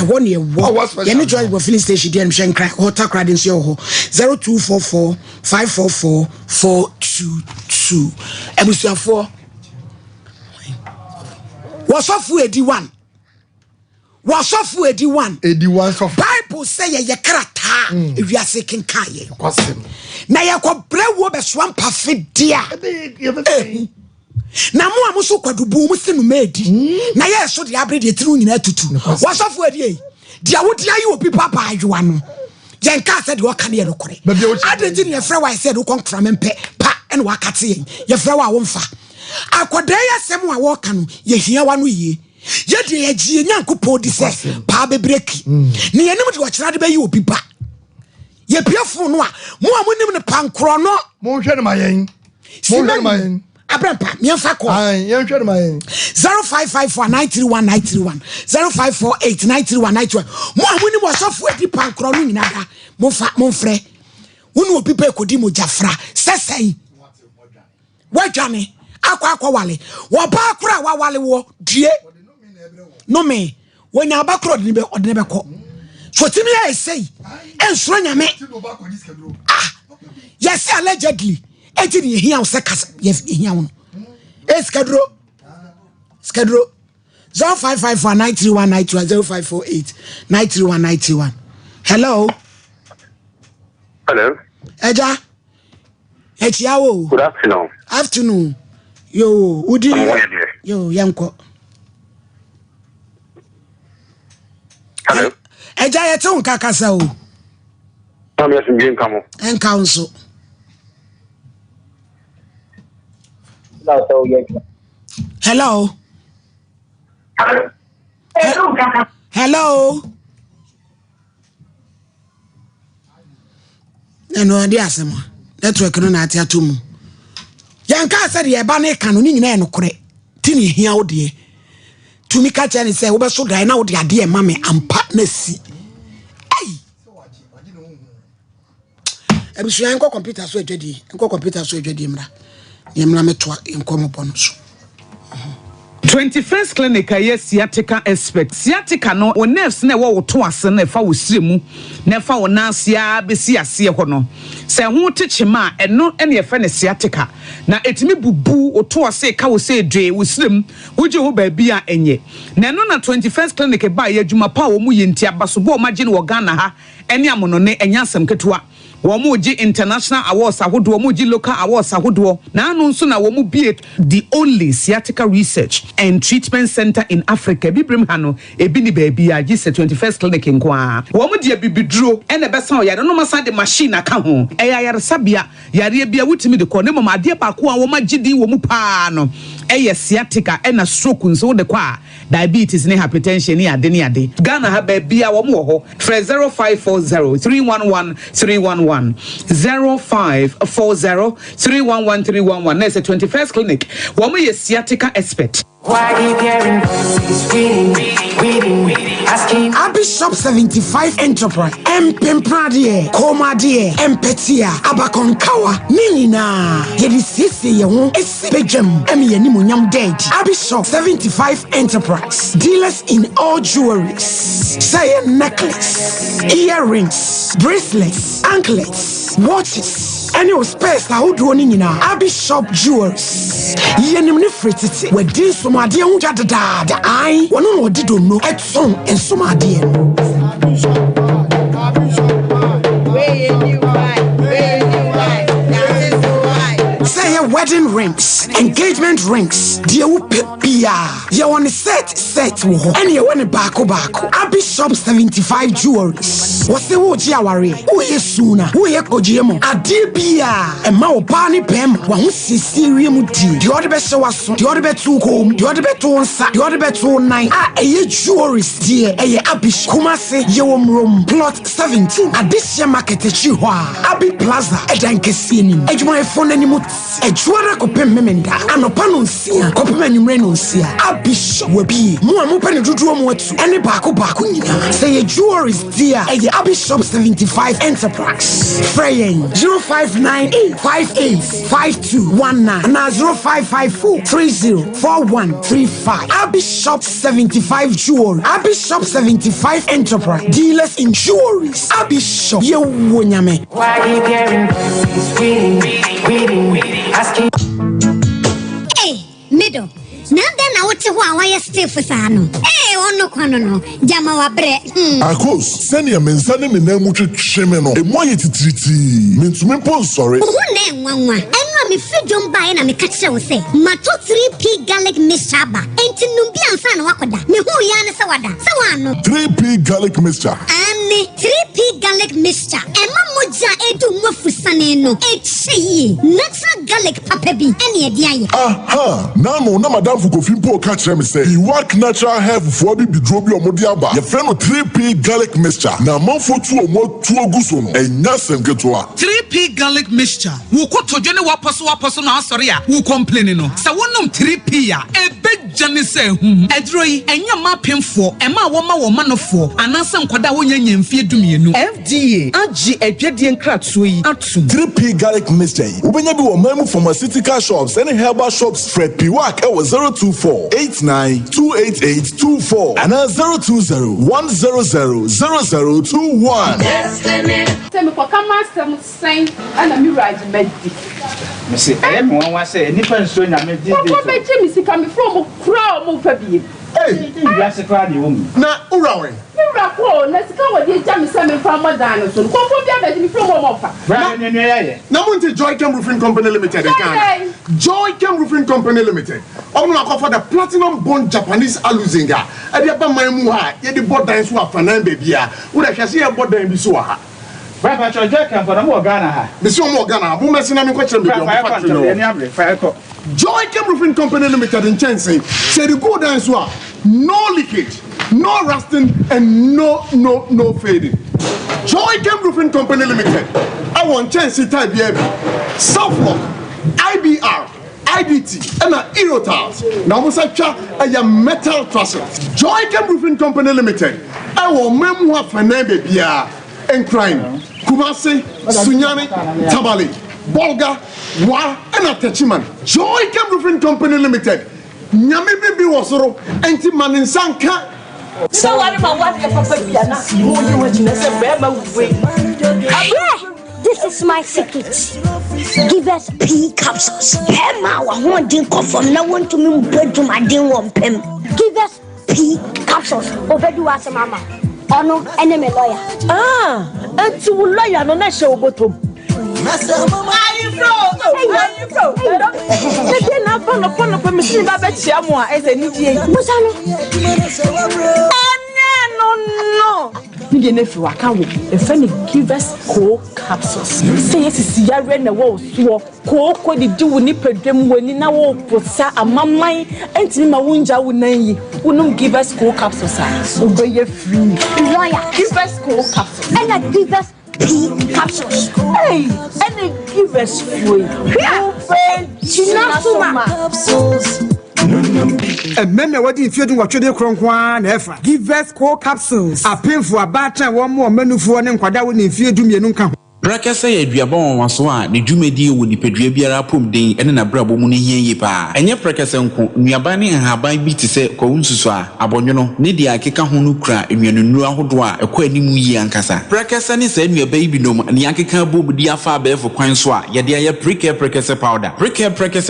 won ye wo ye ne joy bo filling station dey mhwe nkra hotel crowd nso ho 0244 544 422 ebusuafo wasofu edi 1 so Bible say ye krata ewiase kenkaye na yakobra wo besoa mpafidia na mo amuso kwadubu mu sinu medi na ye so de abre de tiru nyina tutu wasofu edi dia wodi ayi obi papa adwa no yenka said wo kan ye lokore adenti ne frɛ wa said wo kontra mempe pa ene wakate ye frɛ wa wo mfa akoda ya sem wa wo kan ye hia wa no yie ye de ye gie nyankopɔ di se pa bebreki ne ye nim de wo kyerade be yi obi pa ye piafo no a mo amonim ne pankro no mo hwɛ ne mayen Abrampa, me fa call. Aye, 0554931931 0548931931. Mo amuni mo so fu edi pankro no nyina mo fa mo frɛ. Wonu obi pe kodi mo jafra. Sesɛn. Wadwane. Akwa wale. Wo ba kura wa wale wo die. No me. Wonya ba kura de be odene be kɔ. So timi ya sei. Ensuro nyame. Yes, allegedly. Ejini hia usekasa hia uno skadro 0554931931 0548931931 hello eja echiawo good afternoon yo udi yo yanko hello eja yetu nkakasa o am yes mbien kamo en counsel Hello. Hello. Eno ade asema. Network no na ati atomu. Yanka said ye ba na ka no ni nyina eno kore. Ti ni hia wo de. Tumi ka che ni se wo be so dai na wo de ade e mame ampa na si. Ai. Ebisu yanko computer so edwedi. Yanko computer so edwedi mra. Yemla metwa Nkomo bonus 21st clinic aye sciatica expert sciatica no o nerves na wo to ase na fa wo siremu na fa wo nasia besi ase ho no se ho techema eno ene ye fa ne sciatica na etimi bubu o to ase ka wo se dwe wo sirem wo je ho ba bia enye na eno na 21st clinic ba ye adwuma pa wo mu ye ntia basobo o magye no wo Ghana ha ene amono ne enya asem ketewa Womuji international awards ahodo womuji local awards ahodo na anu nso na womu the only sciatica research and treatment center in Africa bibrim hano ebi ni baby a gise 21st clinic nkoa womu de bibiduro ene besa o yare no masa de machine aka ho eya yare sabia yare bia wutimi de ko ne mama de ba ko a woma gidi womu pa no eye sciatica ena stroke nso de kwa diabetes ne hypertension ne ade Ghana ha ba bia wo mo ho frɛ 0540 311 311 0540 311 311 na se 21st clinic wo mo ye sciatica expert. Why you carrying reading, asking Bishop 75 Enterprise Empempradie Komadie Empetia Abakonkawa Nina Yedi Sisi Yewon Esibejam Emi Yenimunyam Dead Bishop 75 Enterprise dealers in all jewelries say necklace, earrings, bracelets, anklets, watches. Any of space that would running in our Bishop jewels. Yenim frititi we din somade unja dada I wono no di don't know et song and somade. Say wedding rings, engagement rings, dear pia. You want a set wo and you want a bako. Bishop 75 jewelries. What's the word yawari? Who is sooner? Who is kojemo? Adibia and Mao Bani Pem. One Sicilian muti. The other best was the other bet to home, the other bet to on sat, the other bet to 9. A jewelries dear. A Abish Kumase Yom Room plot 17. Adisha market Chihuahua. Abi Plaza. A dankesini. A my phone anymore. A juara copem memenda. And a panonsia. Copem renuncia. Bishop will be more open to do more to any bako. Say a jewelries dear. A Bishop 75 Enterprise. Fraying 0598 585219 and 0554 304135. Bishop 75 Jewelry. Bishop 75 Enterprise. Dealers in jewelries. Bishop ye wonyame. Why you carrying reading, asking. Hey, middle. Now then, I want to why you stay for Sano. Hey, on no quano, Jama wa bre. Akos, send your men, send him in them with Shemeno, a moye triti. Means me pon sorry. Who name one? And me free don't buy and me catch say. Mato 3P garlic mixture ba. Ain't Numbian san wakoda. Me who yana sawada. Sawano. 3P garlic mixture. And 3P garlic mixture. Emma moja edu mofusane no. Echi. Natural garlic papebi. Any idea? Aha. Now madam Fukofimpo catch me say he work natural hair for be drobi omodiaba. Your friend 3P garlic mixture. Na man for two or more two guson. And nyasem ketwa. 3P garlic mixture. Wo ko tojene waposo na sorry a. Wo complain no. Sa wonnom 3P a e bejane say edro yi enya mapemfo e ma wo ma no fo. Anasa nkwada wo nyanya mfie dumienu. FDA agi adwade nkratoso yi atum. 3P garlic mixture. Ubenya bi wo mamu pharmaceutical shops and herbal shops Fred P work 024-89-288-24 and 020-100-0021. Tell me for come some sign and a mirage medicine. Missy, I am one say any person I made this. What Jimmy coming from a crowd move for you? Hey, that's a crowd woman. Now, Urawe. Let's go with the Jamie Salmon from Madonna. So, come from offer. Now, to Joy Cam Roofing Company Limited. Joy Cam Roofing Company Limited. I'm not offer the platinum bond Japanese aluzinga. And the upper my muha, yet the board dance who are Fanan baby. Would I see a board dance be so? Papa Joy Cam for the more Ghana. Miss Morgana, who messing up in question. Joy Cam Roofing Company Limited in Chelsea say the good dance were no leakage, no rusting, and no fading. Joy Cam Roofing Company Limited. I want Chelsea type Southlock, IBR, IDT, and Erotiles. Now we say a metal trusses. Joy Cam Roofing Company Limited. I want memoir for name and crime. Kumasi, Sunyani, Tabali, Bolga, Wa, and Atachiman. Joy Cam Roofing Company Limited. Nyame bibi wasoro enti maninsanka. So what about what the papa piana? This is my secret. Give us P capsules. Emma, I want to come from now on to me bedroom. I didn't want him. Give us P capsules. Over do as a mama. Oh no, enemy lawyer. And to lawyer no na show bottom. India nefu akawo efeni givers co capsules say yes yare na wo so ko di wu ni pedwem wani na wo posa amamman entini ma wunja wo nan yi wonum givers co capsules obeye free lawyer givers co capsules and a givers P capsules hey and a givers free Chinasuma capsules Meme wadi infedu watwede kronkwa na efa givers co capsules apemfo abata wo mo manufuo ne nkwada wo ne infedu mienu nka ho Brakasa ya duabon waso a ne dwumedi wo nipadua biara pomden ene na brabo mu ne hienye pa enye brakasa nko nuaban ne nhaban bi te se kwunsusu a abonwono ne dia akeka ho no kura enwanunu ahodo a ekwa animu yi ankasa brakasa ne sa nuaban bi nom ne akeka bobudi afa abefo kwan so a ye de ya brakasa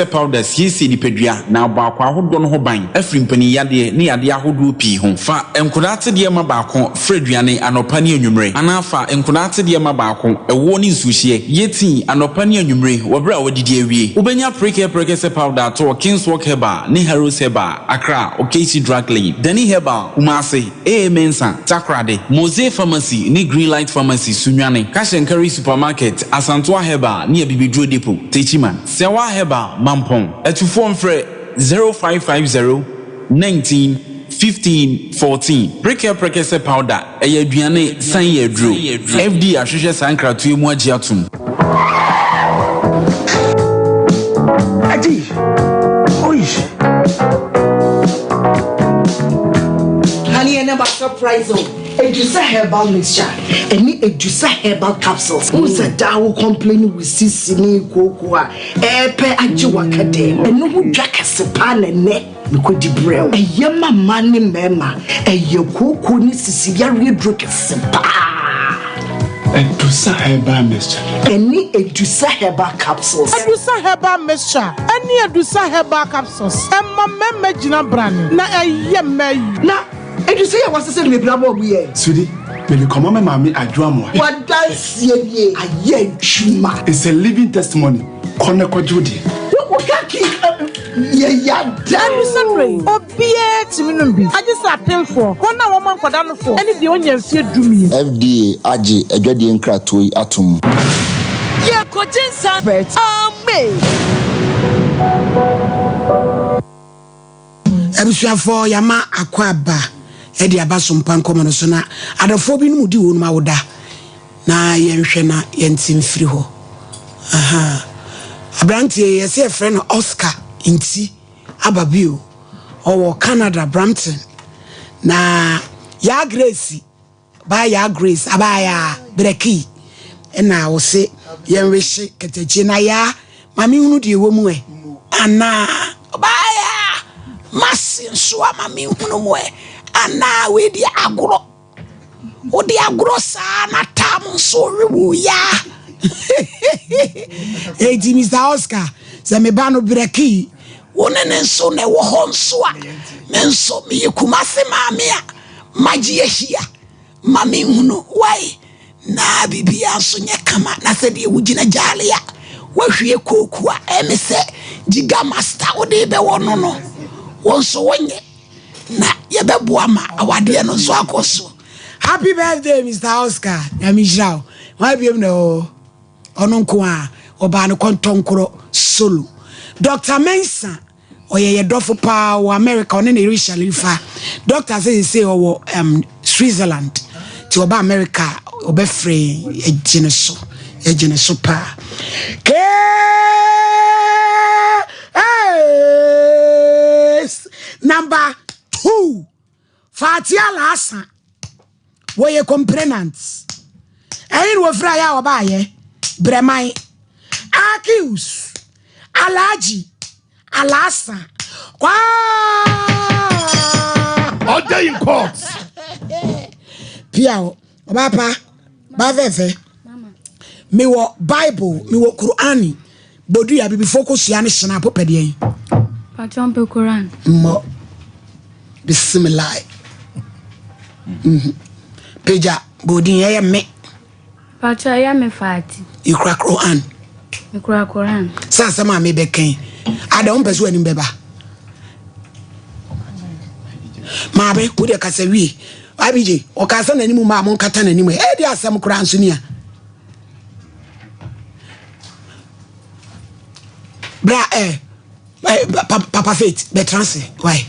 powder siesi nipadua na abakwa ahodo no ho ban afrimpani yade ne yade ahodo pi ho fa enkodate de ma baako freduane anopa ne anwumre anafa enkodate de ma baako woni suhie yeti anopa ne anwumre wobra wodidi awie ubenya prekese powder to Kingswalk Herbal ne Heroes Herbal Accra Okesi Drug Lane Dani Herbal Kumase Mensa Takrade Mose Pharmacy ne Greenlight Pharmacy Sunwane Kashenkari Supermarket Asantoa Herbal ne Bibidro Depot Techiman Sewa Herbal Mampong etufo mfre 0550 19 15-14 prekese powder eye aduane san ye dro FD ahwehwe sankratu emu agi atum Adi oish Honey and never surprise on Edusa herbal mixture any Edusa herbal capsules who's a dawo complain with sisini kokoa epe ajiwa kade eno hu dwaka sepa na ne Nikodi brew. Yama mani mema. Koko ni sisi yari droke sepa. Edusa herbal mixture. Any Edusa herbal capsules. Edusa herbal mixture. Any Edusa herbal capsules. Emma meme jina brand. Na me. Na Edusa ya wasese ni brabo biye. Sudi, me come me mami adwa mo. What dance ye aye chuma. It's a living testimony. Kone ko judi. Wakaki ya danu sanre obie timinumbi aje sa pemfo wona wo man kwada no fo ene de onya mfie dumi FDA age adwade nkrato atom ye ko jinsa bet amen Ebusuafo yama akwaba edi aba Sompa Nkomo no so na adafo bi no mudi wo no mawoda na yenhwe na yentimfiri ho aha Abrantie yesi e friend Oscar inti ababio owo Canada Brampton na ya Grace ba ya Grace abaya breki na wo se yenwehye ketechi na ya mami hunu de wo mu ana baya masin so mami hunu mu ana we di agro o di agro sa na tam so rewu ya Hey, Mr. Oscar, Zamebano Breki, one and so ne wahonswa, Menso me kumase mamia, Magia here, Mammy Hunu, why? Na Bibia Sonia Kama, Nasedi Wujina Jalia, where she a cookua, Emise, Giga Master, or de Bewono, one so one ye, na Yababuama, our dear no so. Happy birthday, Mr. Oscar, Namijao, why be no? Ononkwa obano kontonkro solo Dr. Mensa oye dofo pa wo America one ne Richard Lifa doctor say o Switzerland ti oba America obefre ejine so pa ke number 2 Fatia Lasa woye complainants ayin wo fra ya oba ye Bremai Akius Alaji Alasa Kwa all day in court Piao Obapa Bavefe Me wo Bible Me wo Qur'ani Bodu ya bibi focus ya ni shana po pedi Pachompe Quran Mo Bismillah Peja Bodi ya me Pacha ya me fati Ikra Quran Ikra Quran Sasa ma me beken ada on peso anim beba Mabe wo de kasa wi abije o ka sa nanimu ma mo nkata nanimu e di asem kura nso nia bra papa faith be trance why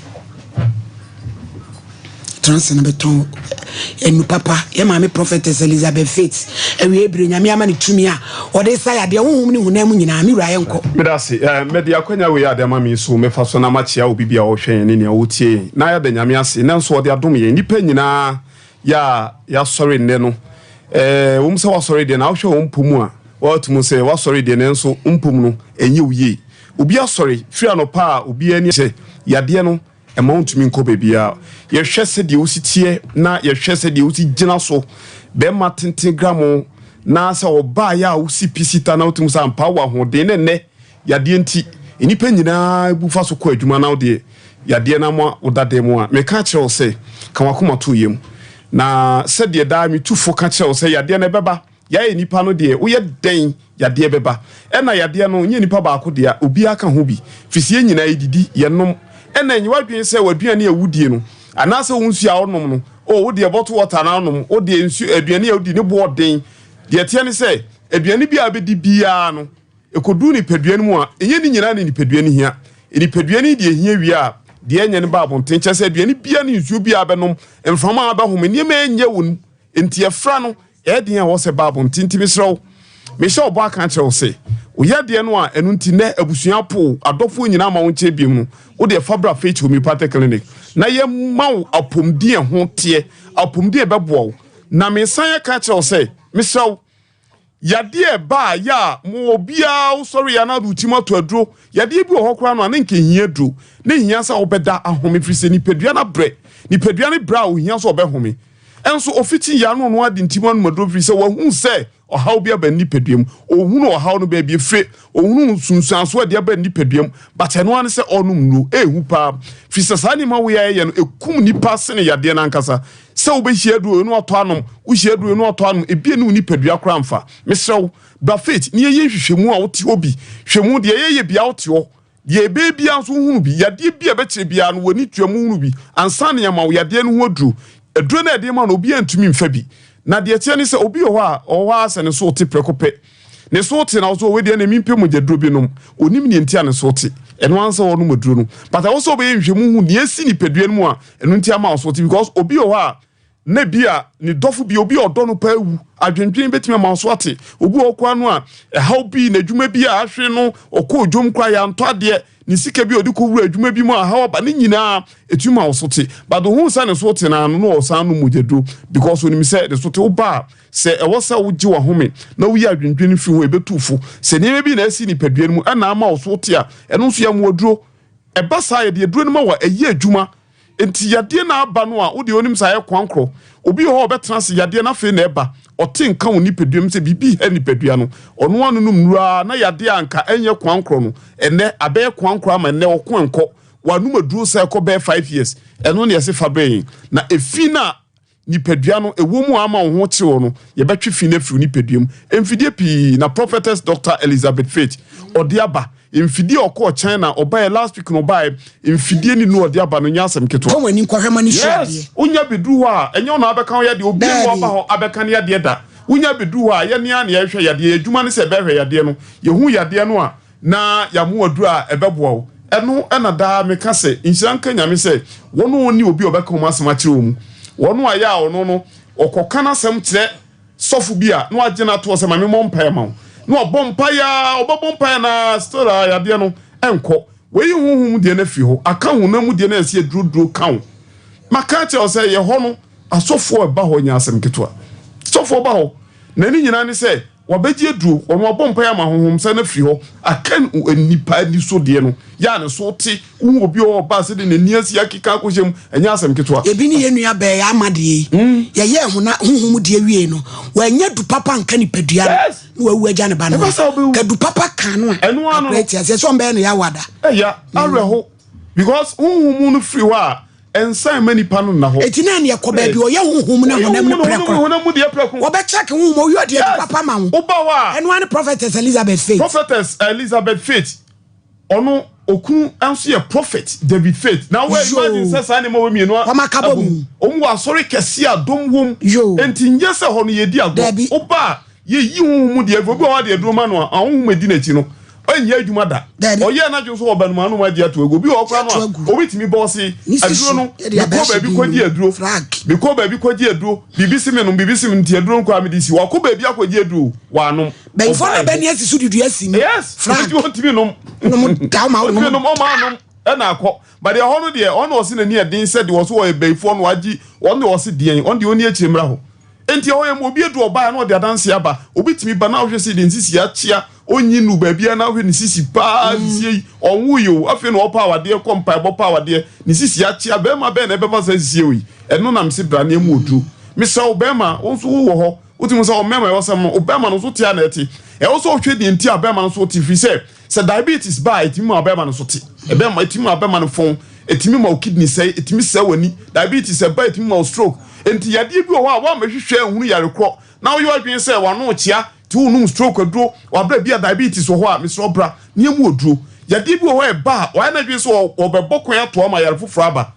trance na beton enu papa ye ma me prophetess Elizabeth Faith ewe ebire nyame ama ne tumi a o de sa ya de honhom ne hunam nyina me wura ye nko medase media kwanya we ya de ma me so me fa so na ma chia obi bia o hwen ne ne o tie na ya de nyame ase na so o de adom ye nipa nyina ya sorry ne no wo mse wa sorry de na wo hwe wo mpomu a wo tumu se wa sorry de ne nso mpom no enye uye obi a sorry fi anopa obi ani se ya de no amount mi nko bebia ye hwese de ositie na ye hwese de osi gina so be matenten gramo na se oba ya osi pisita na otum sa ampa wa ho de ne ya de nti enipa nyina bufa so ko adwuma na de ya de na mo odade mo a me ka kire o se kan wakoma to yem na se de da mi tufo ka kire o se ya de na beba ya enipa no de wo ye den ya de beba e na ya de no nye enipa ba ko de obi aka ho bi fisie nyina edidi ye nom ena enyi wadwen se waduane awudie no anase wonsu a onom no o wo de bottle water na onom o de nsu aduane awudi ne bo den de tie ne se aduane bi abedi bia no ekodu ni paduane mu a enye ni nyina ni paduane hia ni paduane de hia wi a de enye ne ba bonten che se aduane bia ni nsu bia benom emfama abahom ne ma enye won enti efra no eden a wo se ba bonten ti misro me sha obo aka che se oyade no a enu nti na abusua po adofo nyina ma wonche biem no wo de fabra faith homeopathy clinic na ye maw apomdi ho tie apomdi bebo na me san ya ka che se misro yade ba ya mo obia wo sorry ya na rutima to aduro yade bi ho kora no na nke hia aduro na hia sa obeda ahome firi se ni pedua na bre ni pedua ne bra o hia so obehome enso ofiti ya no adi ntimo no maduro firi se wa hu se ohaw bia ba ni peduam ohunu ohaw no ba bia fre ohunu sunsuanso ade ba ni peduam but eno an se onum no ehu pa fisasa ni ma we ye no ekum ni pass ne yade na nkasa se obehia du no oto anom uhia du no oto anom ebie ne ni pedua kra mfa mesrew ba faith ni ye hwehwemu a wote obi hwemu de ye bia wote ho de ebe bia nso hunu bi yade bia be kire bia no woni tuamu hunu bi ansa ne ma yade no ho aduru aduru na ade ma no obi antumi mfa bi na de tie ne se obi ho a owa ase ne so te prekope ne so te na so we de na mimpe mo jedro bi no onim ne ntia ne so te eno ansa wo no maduro no but I also be nhwemu hu ne esi ni pedua no mu a eno ntia ma so te because obi ho a na bia ni dofo bi obi odo no pa awu adwendwen betime ma so ate obi okwa no a how bi na dwuma bi a ahwe no okọ odwom kwa ya nto ade ni sika bi odi ko wura adwuma bi mu a how ba ne nyina etuma wo so te but the who san so te na no o san no mujedu because when me say the so te oba se e wo sa wo gi wo home na wo ya adwendwen fi ho ebetufo se ne bi na asi ni padua mu ana ama wo so te a eno so ya mu oduro e ba sa ye de aduro no ma wa eyi adwuma enti yade na aba no a wo de onim sa ye kwankro obi ho obetena se yade na fe na eba ote nka woni peduam se bibi he ni pedua no ono anu num nura na yade anka enye kwankro no ene abe kwankro ama ne okwanko wanu maduro se ko be 5 years eno ne yese faben na efina ni pedua no ewo mu ama wo ho kyewo no ye betwe fi na fi ni peduam emfidie pi na prophetess Dr. Elizabeth Faith odiaba emfidie okọ China obae last week no bae emfidie ni no odiaba no nyasem keto ko wani kwahema ni hwade unya bedu ha enye no abeka ho yade obi mo ba ho abeka ne yade da unya bedu ha ye ne ana ye hwe yade adwuma ne se be hwe yade no ye hu yade no a na ya mu adu a ebeboa eno ena da me ka se insianka nyame se wono oni obi obeka ho asema kire omu wono aya ono no okoka na sem kire sofu bia no agena to se mame mo mpa ma no bompa ya obompa na stora ya de no enko we huhum de na fi ho aka hu na mu de na ase drodro kan maka che o se ye ho no asofo ba ho nya asem ketwa sofo ba ho na ni nyina ne se wabegi aduro ono obompa ya ma huhum se na fi ho aka nipa ni so de no ya ne so te hu obi o ba se de na ni asi akika ko jem enya asem ketwa ebi ni ye nua be ya amade ye ye hu na huhum de awie no wa nya du papa nka ni padua no wa wu agya ne ba no ka du papa kan no eno anu right ya se so mbe no ya wada ya areho because huhum no free wa ensan many panu na ho etina ne yakoba bi o ye huhum na honam no preko honam de preko wo be check huhum o yo de papa ma wo uba wa eno an prophetess Elizabeth Faith ono okunu anso ye prophet David Faith now where imagine say say ma we mienu omu wa sorry kese adom wom enti nje se ho no ye di ado oba ye yi hu mu de obi wa de aduro ma no a hu medi na chi no anya adwuma da oye na dwo so obanu ma no ma di ato obi okra no obi timi boss aduro no ko ba bi kwadi aduro bi ko ba bi kwadi aduro bibisi me no bibisi me nti aduro nko amedisi wa ko ba bi akwadi aduro wa no ben for na ben yesi sududu asimi yes frag you timi no na akọ but the hono de on was na near den said was wo ebefo no agi on de was den on de oni akiremra ho enti ho yem obi edu oba na o de adanse aba obi timi ba na wo hwese de nsisi achia onyi nu ba bia na wo ni sisi pa sisi onwu yo afi no opa wade kompa bo pa wade ni sisi achia be ma be na be ma sisi oyi eno na mse bra na emu odu me sa obema wonso wo ho utimu sa o mema yo sam obema no so tia na eti e wo so hwe de nti abema no so ti fi se diabetes ba etimi abema no so ti ebema etimi abema no fon etimi ma kidney say etimi sa wani diabetes ba etimi ma stroke enti yade bi wo a wa mahwehwe ehunu yare kro na wo yo adwen say wa no chia ti unum stroke aduro wa bra bia diabetes wo ho a mesro bra ne emu oduro yade bi wo e ba wa na dwen so obebokon ato ma yare foforo aba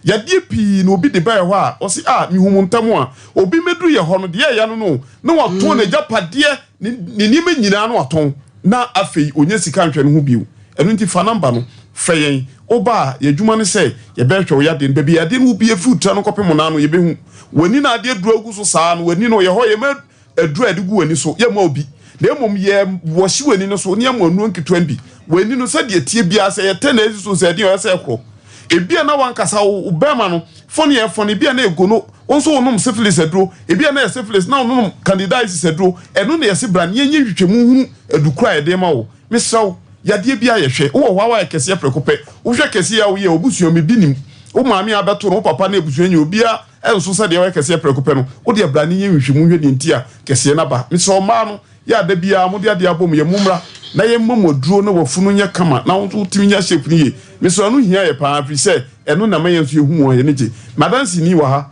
yade pi no obi de ba ho a o si mi humuntam a obi meduru ye ho no de ya no na wa to na japade ni nime nyina no aton na afei onye sika ntwe no ho biu enu nti fa number no feyen oba ye dwuma ne se ye be hwe yade no bi yade no bi efutra no kopem na no ye behu wani na ade duru agu so saa no wani no ye ho ye ma aduru ade gu wani so ye ma obi na emom ye wo hye wani no so ne am anu nketwan bi wani no se de tie bia se ye tena ezi so se de o se kro ebia na wankasa ubema no foni bia na egono onso onum syphilis aduro ebia na syphilis na onum candidiasis aduro eno na yesi bra ne yenye hwehwemu hunu adukura ede ma wo mesaw yade bia ye hwe wo wa kese prekope wo hwe kese ya wo ye obusuo me binim wo maami abeto no papa na ebusuo nya obia enso se de wa kese prekope no wo de bra ne yenye hwehwemu hwe de ntia kese na ba mesaw ma no ya da bia mo de ade abom ye mumra na ye mmomoduro na wafunu nya kama na wo timi nya shape ni meso anu hia ye pa afi se eno na mayen so ehu won ye neje madansi ni wa ha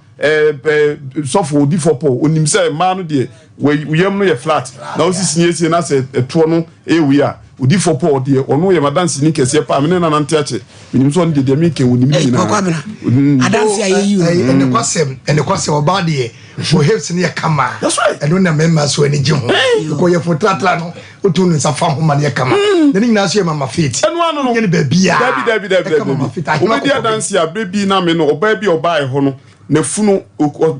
sofo di fopo onim se ma no de yem no ye flat na o sisi na se eto no ewi a odi fopo de ono ye madansi ni kese pa me na nante ache minim so de me ke onim ni na adansi ayeyi ene kwasem oba de for helps ni kama that's right eno na memma so ani je ho ko ye fotratra no otunu nsafa ho ma ne kama ne nyina so ye mama fit eno ano no ye ne babia dabi obi adansi abebi na me no oba bi oba e ho no na funu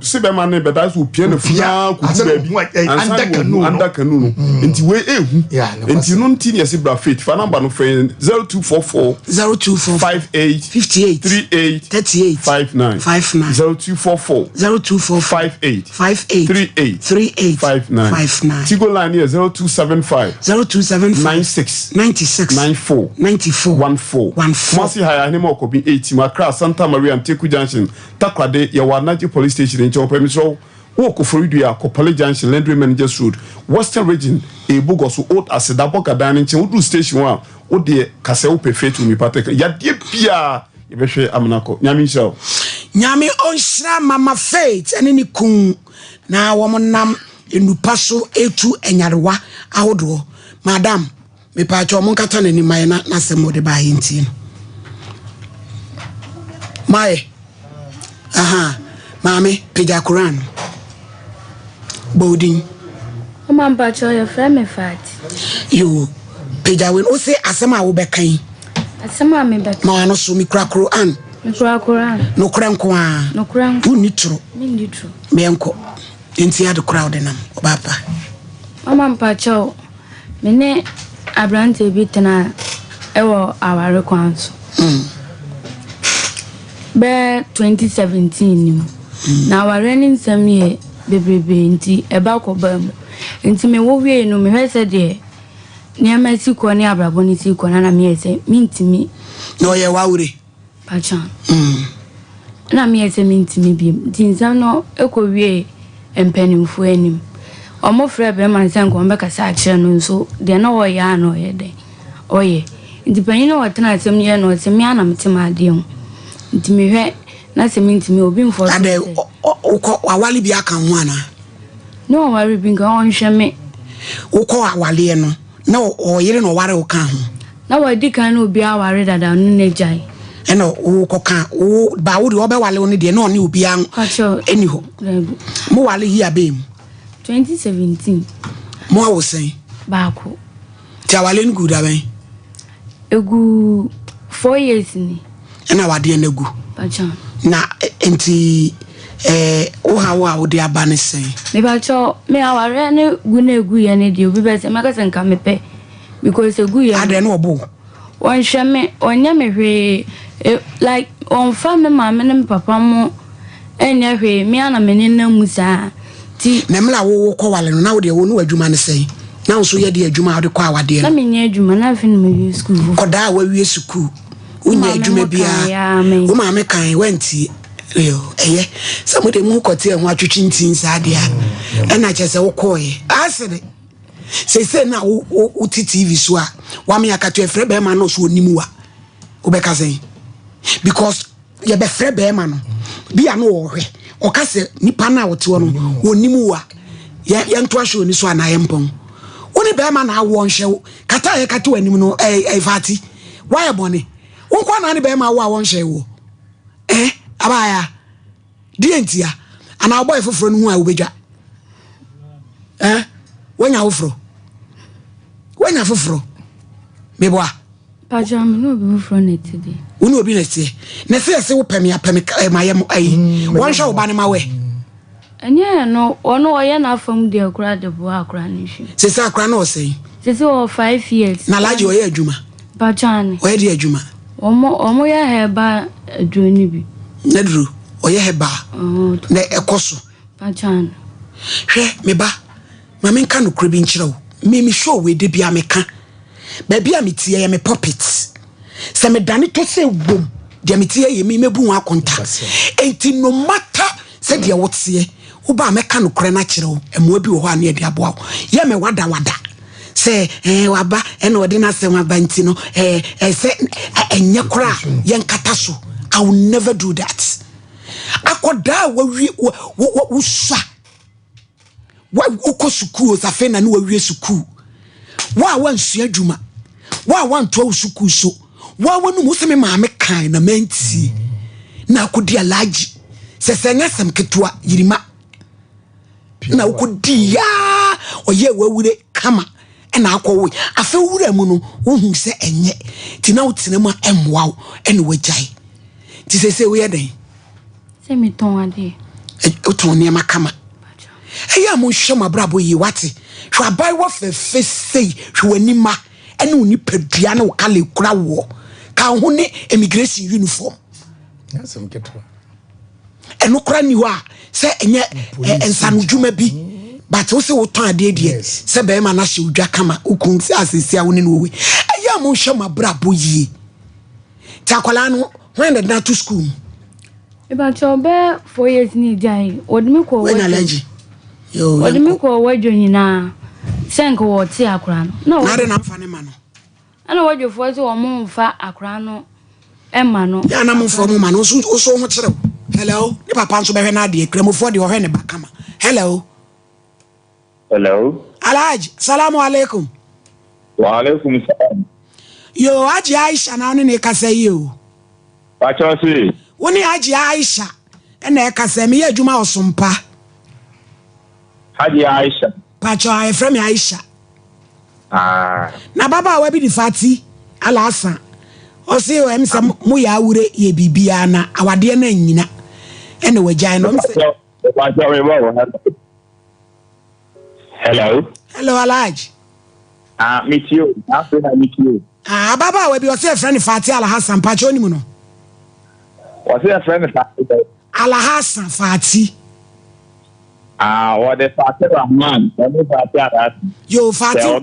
sebe ma ne beda so pie na funa ku baby anda kanu nti we ehu nti no nti ne se bra fit fa number no friend 0244 58 38 0244 58 39 Tigo line here 0275 96 94 14 Masi haya ni mo ko bi 8 Makra Santa Maria Nteku Junction Takwade ya Wanaji Police Station in Chopemi so wo ko Florida ko Police Junction Landry Managers Road Western Region e Bogoso Old Asedabo Kadan nche wo station wa wo de kase wo perfect mi pateka ya de bia e be hwe amnako nyame nhyira nyame onhyira mama faith ene ni kun na wo monam enupa so etu enyarewa ahodo madam me pa cho mon kata na ni mai na semo de ba hinti mai mami peja Quran bodin mama mpacho your friend me fat you peja when o say asema wo bekan asema me bekan ma no so mi kura Quran no kura nko a no kura nko ni tro me enko enti ad crowd nam obapa mama mpacho me ne abrante bi tena ewo aware counsel be 2017 ni na aware ni nsam ye bebrebe nti eba ko bam nti me wo wie no me hwese de ni amasi ko ni abrabo ni ti ko na me yese mintimi no ye wawure pacha na me yese mintimi bi nti nsam no eko wie empanimfo anim omo frɛ be man san ko mbeka sa akye no nso de na wo ya no ye de oye nti panyin no watena asem ye no se me ana metima ade ho nti me hwɛ na se mintimi obi mfo ade ukọ awali bi aka ho ana no awali bi nka on hwɛ me ukọ awali no na o yire no ware o ka ho na wadi kan obi aware dada no na jai eno wo koka wo ba wo de obewale oni de na oni obi an eni ho mo wale hi abem 2017 mo awo sen baako ti awale ni good aben egu 4 years ni ena wade na egu pacha na enti o hawo a wo de aba ne sen me pacha me aware ne gu na egu ye ne de obi be se maka sen ka mepe because egu ye ade na obo on shame onya me hwe like on family mama ne papa mo enya hwe me ana me ne na musa ti na mla wo ko wale no na wo de wo no adwuma ne sei na so ye de adwuma wo de kwa wade na me nya adwuma na fin me school koda wa wie school unya adwuma bia wo ma me kan wanti eye some de mu kote ho atwetwe ntin sa de a na chese wo koye asede se na wo TV so a wa me akato efre be ma no so onimu wa wo be ka sei because ye be fre be ma no bia no wo hwe o ka se nipa na wo te wo no onimu wa ye nto ahwe oni so ana ye mpon woni be ma na wo nhwe kata ye kata wanim no fati why bone won kwa na ne be ma wo a wo nhwe wo abaya dientia ana boy foforo no hu a wo bedwa wanya foforo meboa pajam no be foforo netide woni obi netie na se wo pemi mayem won hwe wo ba ne ma we anya no ono oye na afam de akura de bo akura ni hwe se akura na o sei se o 5 years na laji oye adwuma pajani oye de adwuma omo ya heba adwoni bi na duru oye heba na ekoso pajani hwe meba ma me nka no kure bi nkyerɛ wo me show we de bia me ka ba bia me tie ye me puppets se me dane to se wom de me tie ye me mebu akonta enti no matter se de wo tie wo ba me ka no kure na kyerɛ wo emoa bi wo ho ane de aboa ye me wada se waba ena odi na se waba nti no se enye kura ye nkata so I will never do that akoda wo swa wa uko suku osafe na no wawie suku wa wansu adwuma wa wanto suku so wa wonu museme maame kan na menti na akodi alaji sesenya sem ketua yirima na ukodi ya oye wawure kama na akọwe afa wura mu no wohu se enye ti na wotena mu emwaw ene wajai ti se we yeden se mi ton ade o ton ne makama eya mo hwe mabrabo yi wate hwe abai wo fefe sei hwe wanima ene oni padua na wakale kura wo ka ho ne immigration uniform yasem ketwa eno kura ni wa se enye ensanu dwuma bi but wo se wo ton ade die se be ma na hye udwa kama ukun se asesi a woni no we eya mo hwe mabrabo yi takwala no when did not to school eba chobe 4 years ni jai odimi ko when allergy yo odimi ko wajo nyina senko wo ti akura no na de na mfa ne ma no ana wajo fo se wo mo mfa akura no emma no ya na mo mfa mo ma no so ho kire hello ni papa nso be hwe na de kramofo de wo hwe ne bakama hello alhaji salamu alaikum wa alaikum salam yo aji Aisha na onu ne kasa yi o pacho si woni aji Aisha na e kasa me ya adwuma osompa haji Aisha pacho I from Aisha na baba wa bi di fati alasa o se o emsa mu ya awure ye bibia na awade na nyina ene wagyan no mse pacho we bo hello alhaji meet you after I meet you baba we bi o se friend Fati Alhassan pacho ni mu no o se friend Fati Alhassan Fati what the Fati Rahman Fati Alhassan yo Fati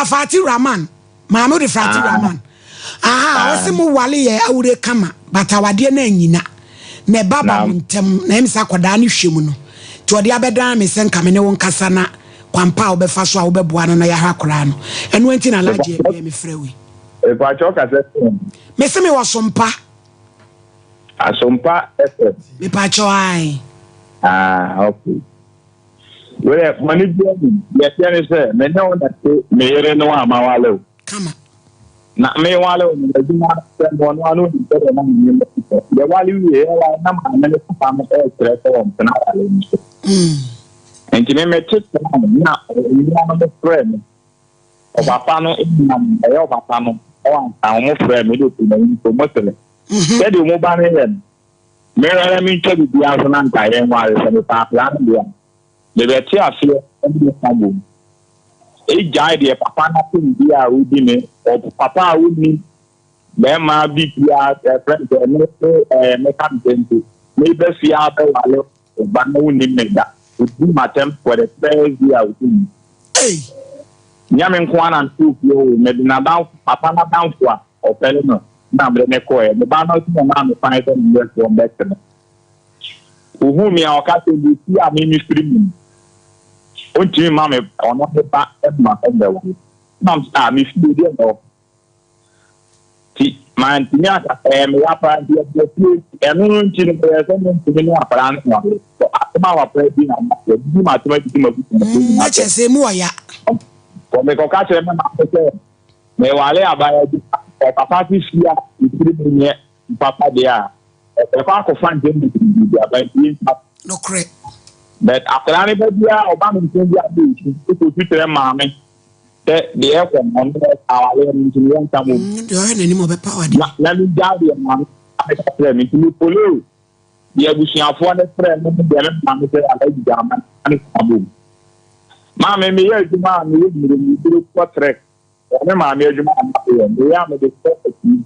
Fati Rahman mamu de Fati Rahman o se mu wale ye awure kama bata wade na nyina na baba ntem na emsa koda ne hwemu no to ode abedan me senka me ne won kasa na kwampa obefa so a obeboa no na ya hakora no eno enti na laje e me frewi e pa choka se me se me wo sompa asompa effort me pa cho ai okay we mani bi ye tiane se me ne wona te me yere no amawale kama na me wale o me di na se mo no anu di se na me de wale wi na ma na le papa me e tre so na wale ni enti me check na no friend o papa no na e o papa no o an mo friend me do to me to mo tele se de mo ba ne yen me ra mi che bi aso na nka yen wale se me pa plan dia de be ti afie e bi sabo e jai de papa na tin dia u di me o papa u ni be ma bi pia friend me kan dente me be fia be wale ba no ni me da do my temp for the first year with him. Hey, Yamin Kwan and two, you made an down, Papa down for or Pelino, number the Necoy, the banner to the man 5 years from Bethany. Whom you are catching the sea ministry. Until Mammy or not the back of my underwear. Mom, if you didn't know. Man, Tiaka, and the upper and the apparent one. So, our president, my 20 much as a moya. For me, catch him, may Wale about a papa here, Papa there. A park of fun, no correct. But after anybody, Obama, to mammy. The aircon on our engineering come any more power. Let me gather your man. I tell me to follow. The Abusian for the friend of the mammy said, I like German and Kaboom. Mammy, me, you man, you do what track. Mammy, you man, they are the property.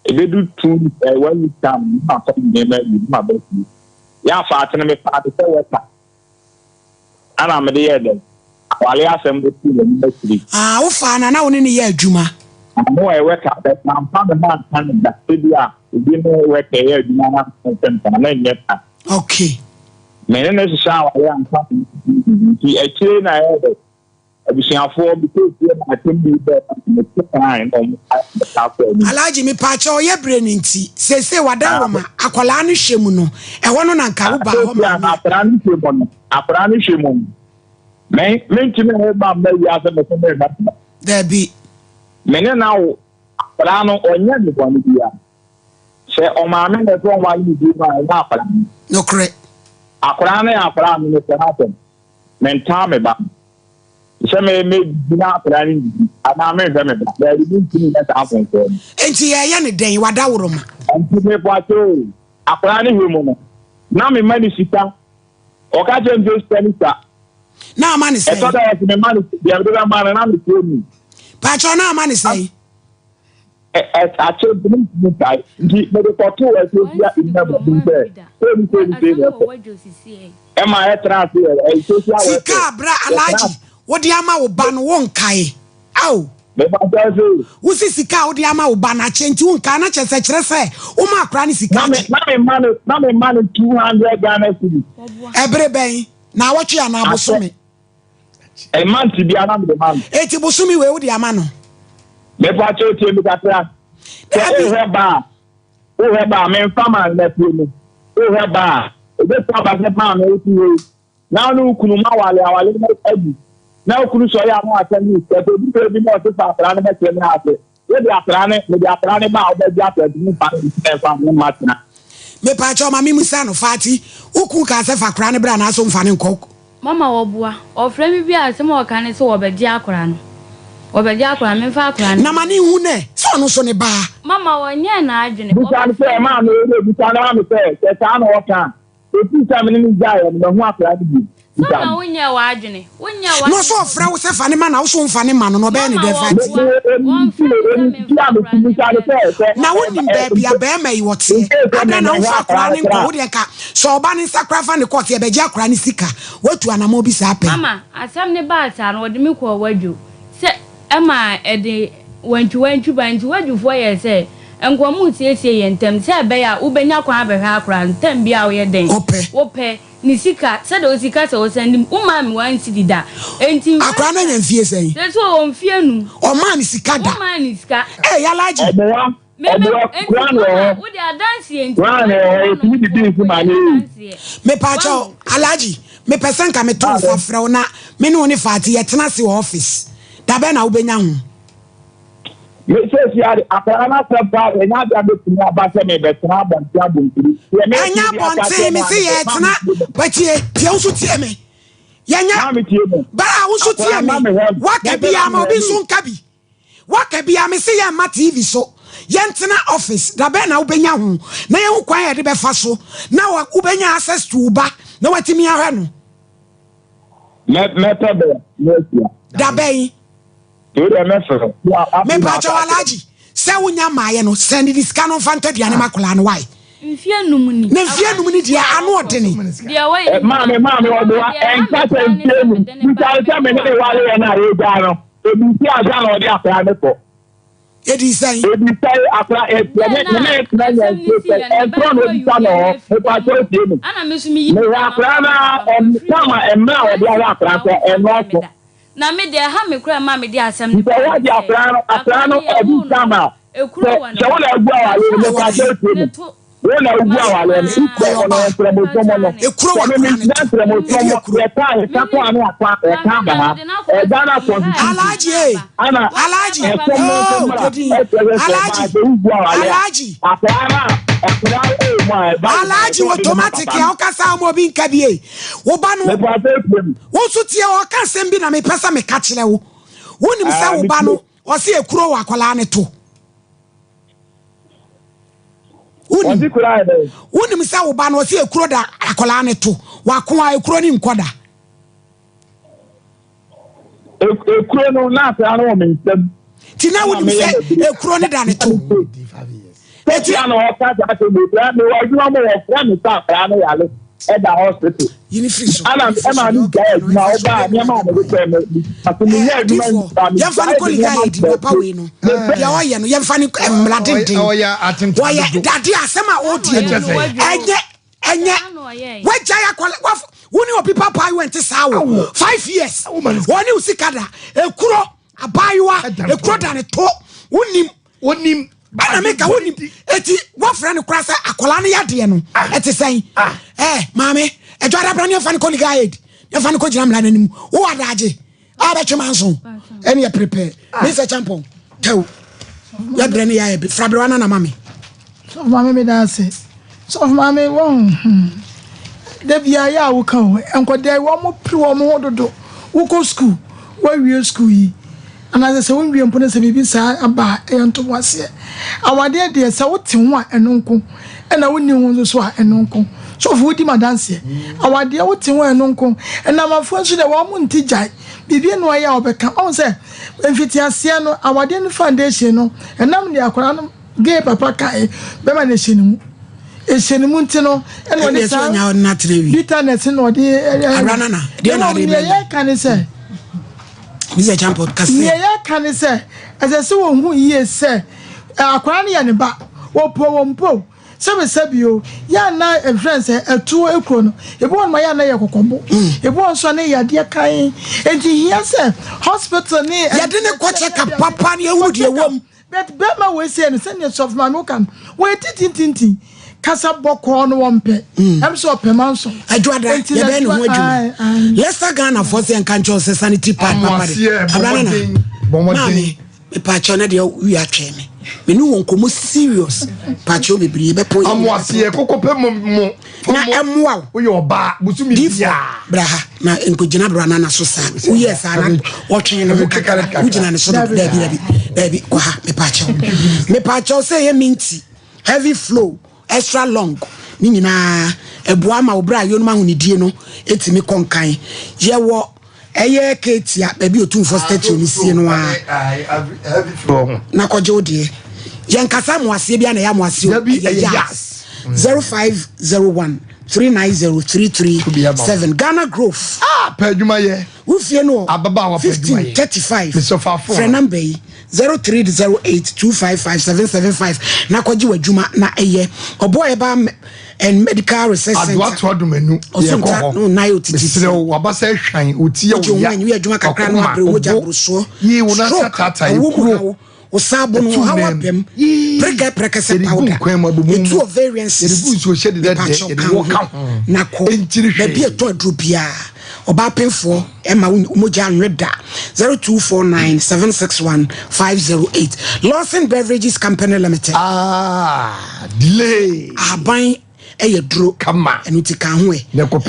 If they do two, when you come, not something they make you my best. Yeah, fat and me party so wet. And I'm the other. Wale assemble the ministry. Ah, ufana na woni ne ye adwuma. No I work at that man can that media. We no work here adwuma na yet. Okay. Me no shower here and something. He actually na here. Abusiafo because I think be there the time on Alaji me pacho ye brain nti sese wada woma akola no hwemu no e wono na nka wo ba ho ma aprani hwemu me mentime he ba ma wi ase me me ba there be me ne na wo apra no onya ni bo ni bia se o ma me ne so wa ni bi ma na apra no correct apra no ne se happen menta me ba se me bina apra ni ana me se me ba there is nothing that happen so enti ye ne den wada woroma enti me pacho apra ni hwemu no na me mani sita o ka je njo spelita na man say I thought I was the man the other man and I'm the me pacho na man say I told them to die the photo as you in never been there am I a sika bra alaji wodi ama wo ba no won kai aw wo sika wodi ama wo ba na chenti won kai na chese kire se wo ma akra ni sika na me man 200 Ghana cedis ebre ben na wotwe ana abosome a month to be another man. Eti busumi we wodi ama no. Me pa cho tie mi katra. O heba me fama na tie. O heba. E be pa ba se pa na o ti we. Na no kunu ma wale na adi. Na kunu so ya mo atani. E be bi mo se fa tra na be tie na ase. We di atra ne ba o be di atra di pa na fa mo matna. Me pa cho ma mi musa no fati. Ukun ka se fa kra ne bra na so mfa ne nkok. Mama wobua ofre mi bia se mo kan se wobedi akora no wobedi akora me fa akora no na mani hu ne so no so ne ba mama wonye na adwene bukan se ma no bukan na me se ta no oka e ti sa me ni jaye me hu akora bi so na wonye wa adwene no so ofre wo se fa ne ma na wo so mfa ne ma no be ne de fa na woni be bia ma yi wote ada na wo fa akora ne ko wo de ka so oba ne sakra fa ne ko te be ja akora ne sika watu anamo bi sa pe mama asam ne ba ta no de me ko wadwo se ema ede wantu bantu wadwo fo ye se enkomu tiesie ye ntem se be ya ubenya kwa abehwa akora ntem bia wo ye den ope ni sika se do sika se o send umma mi wan si dida enti akora na nyamfie sei se so o mfie nu o ma ni sika da o ma ni sika ya laji me pacho alaji me person ka me to fa frɛ na me ne oni fati ye tena se office da be na wo benya hu says you are Apana Sabba, and not able to about me, but Snab and Sabun. Anya Bonte, me say it's not, but you also tell me. Yanya, but I also tell me, what can be a Mobison Cabby? What can be a Messiah Ma TV so? Yentena office, da ben na ubenya hu. Na ye hu kwan ye de befa so. Na wa ubenya access to uba. Na watimi ahwa no. Metabe, da ben. Do the message. Me pacho alaji. Se wonya maaye no, send this canon fanta duane makola no why? Mfia numuni. Na mfia numuni dia anu odene. Dia why? Mama odo enka se ntemu. Nta me ne wale na ye da no. Ebi ti aja na odi akra ne ko. Edi say akra ana mesumi me akra na kama emra odi akra so eno na me de ha me kura ma me de asem ni so odi akra no edi kama ekuro wa so wona egwu awale ne kwa so wona egwu awale ni ko na promotion no ekuro wa na promotion ya ta ko anu akwa ka ba ha Ghana for Alaji Alaji Alaji automatic ya okasa mo bi nkabie wo ba no wo so tie o ka sem bi na me pesa me ka kire wo wonim se wo ba no o se ekuro wa akola ne to wonim se wo ba no o se ekuro da akola ne to wa ko a ekuro ni nkoda ekuro no na asa no me nsem tina wonim se ekuro ne da ne to eti ana o ka ta to me wa juma mo wo fra me ta fra no yale e da hospital yini friso ana e ni ga na o ba ni ma no ko me atumi ya juma ya fa ni ko liga e di papa we no ya o ye no ya fa ni mladenden o ya atento o ya dadi asema o di enye waja ya kwala woni obi papa I went sawo 5 years woni usikada ekuro abaywa ekuro da ne to wonim ana meka wonim eti wo frɛ ne kura sɛ akola ne yade no eti sɛn maame edwada bra ne fa ne ko liga aid ne fa ne ko gyina mla nanim wo adaje abetwe manso ene ye prepare Mr. Champon tew ya bra ne ya be fra bra na mame so mame me da se so mame won da bia ya wo kan enkodai wo mo pri wo mo hododo wo ko school wo wie school yi ana se won wie mpone se bibi sa aba ento wase awade de se wo te ho a enonko ena woni ho so a enonko so fu di madanse awade wo te ho enonko ena mafo so de wo mo ntijai bibi no ya obeka on se mfiti ase no awade no foundation no enam ne akora no ge papa kai be ma ne hyenimu ehyenimu ntino ena woni sa nya na trewi bitterness no de aranana de na de ya kan se Mr. Champon kase ya kan se asese wo hu yie se akwara ne ya ne ba wo mpo sebio ya na friends etu ekro no ebo on ma ya na ye kokombo ebo on so na ya de kan enti here se hospital ni ya de ne ko check papa ne ewu de wom but be ma we say no send of man who can we tintintinti kasa boko no wompe am so pemanso adwada ye be ne ho adwuma Leicester Ghana for say enkancho sanity pad papa de bomodin me pacho na de wi atwe me me no won komo serious pacho bebre be point amwase kokope mo na emwa wo yo ba busumi dia braha na enkogina bra na so sa wo yes ana wo twen no kakara ugina ne so dabi kwa me pacho say ye minti heavy flow extra long ni nyina eboa ma obra yo no ma hunidie no etimi konkan ye wo eye ketia ba bi otum for statue ni sie no a heavy flow na koje odie ye nkasa mo ase bia na ya mo ase yes 0501 390337 Ghana Grove peduma ye wo fie no ababa wa peduma ye 35 me so fa phone friend number 0308255775 na kwaji wadwuma na eye oboy ba and medical research center adwa to adumanu ye ko no na yo titi sire wo abasa hwan otie wo ya wo adwuma kakra no abre wo jabruso yi wo na tata ikuro usabo no hawa pem preka se powder etu ovariance eribu so shede de wo ka na ko be bi eto adru bia oba penfo ema umoja nreda 0249761508 Lawson Beverages Company Limited. Delay. Aban dro kama enuti kan ho e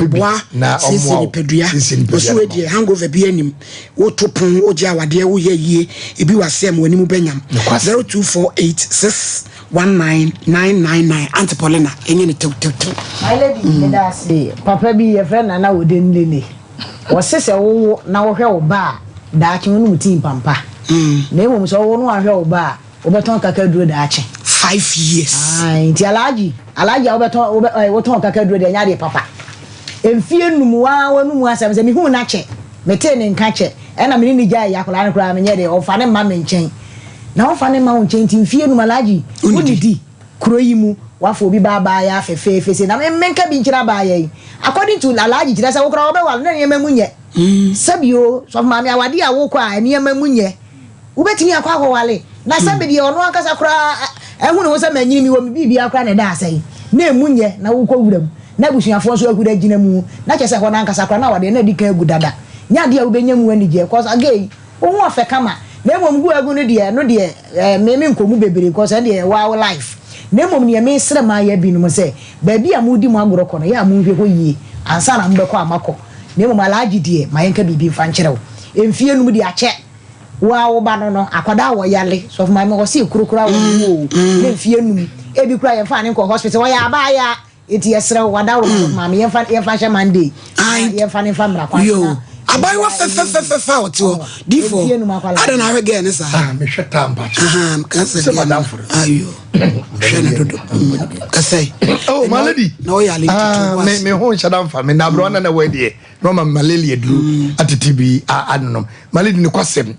boa na omwa pedua oso we die hangover bi anim wo topon wo je awade wo ye yie ebi wasem wanimu banyam 0248619999 Antipolina enye ne tew my lady me say papa bi ye friend na wo den lele wo sese wo na wo hwe wo ba da ache wonu mutin pampa na emo so wo no ahwe wo ba wo beton kakaduro da ache 5 years. Nti alaji obeton kakaduro de nya de papa. Emfie numuwa wanumu asem se mi hu na che. Mete ne nka che. E na me ni gya yakola ne kura me nye de ofa ne ma me nchen. Na ofa ne ma nchen ti mfie num alaji. Unidi kuro yi mu wafo obi baba ya fefe se na me menka bi nkira ba ya yi. According to alaji kira se wo kura obe wal na ne mamunye. Sabio so ma me awade a wo kwa ne mamunye. Ubetimi akwa wale. Na sabedi ono akasa kura ehunu wo se manyini mi wo mi bibia akra ne da asai na emunye na wo kwuram na busuafo so akura gina mu na chese ho na ankasa kra na wade na dika agu dada nya de a wo benya mu ani je cause again wo ho afa kama na emom gu agu no de me nkomu bebere cause de wow life na emom ne me sere ma ya binu mo se ba bia mu di mu agoro kono ya mu hwe ho yie ansa na mbekọ amako na emom alaji de ma yenka bibi fa nkyerɛw emfie num de ache wa wo ba no akwada wo yale so for my me go see kurukura wo ne fie num e bi kura ye fa ne ko hospital wo ya ba ya eti yesre wada wo ma me ye fa sha Monday ye fa ne fa mra kwa yo abai wa fa o ti o difo ada na we ge ne sa me hweta mpa kan se madam for ayo hwe dodo kasai oh my lady na o ya le me ho shadam fa me na bro na we de no ma malaria duru atitibi anom my lady ne kwasem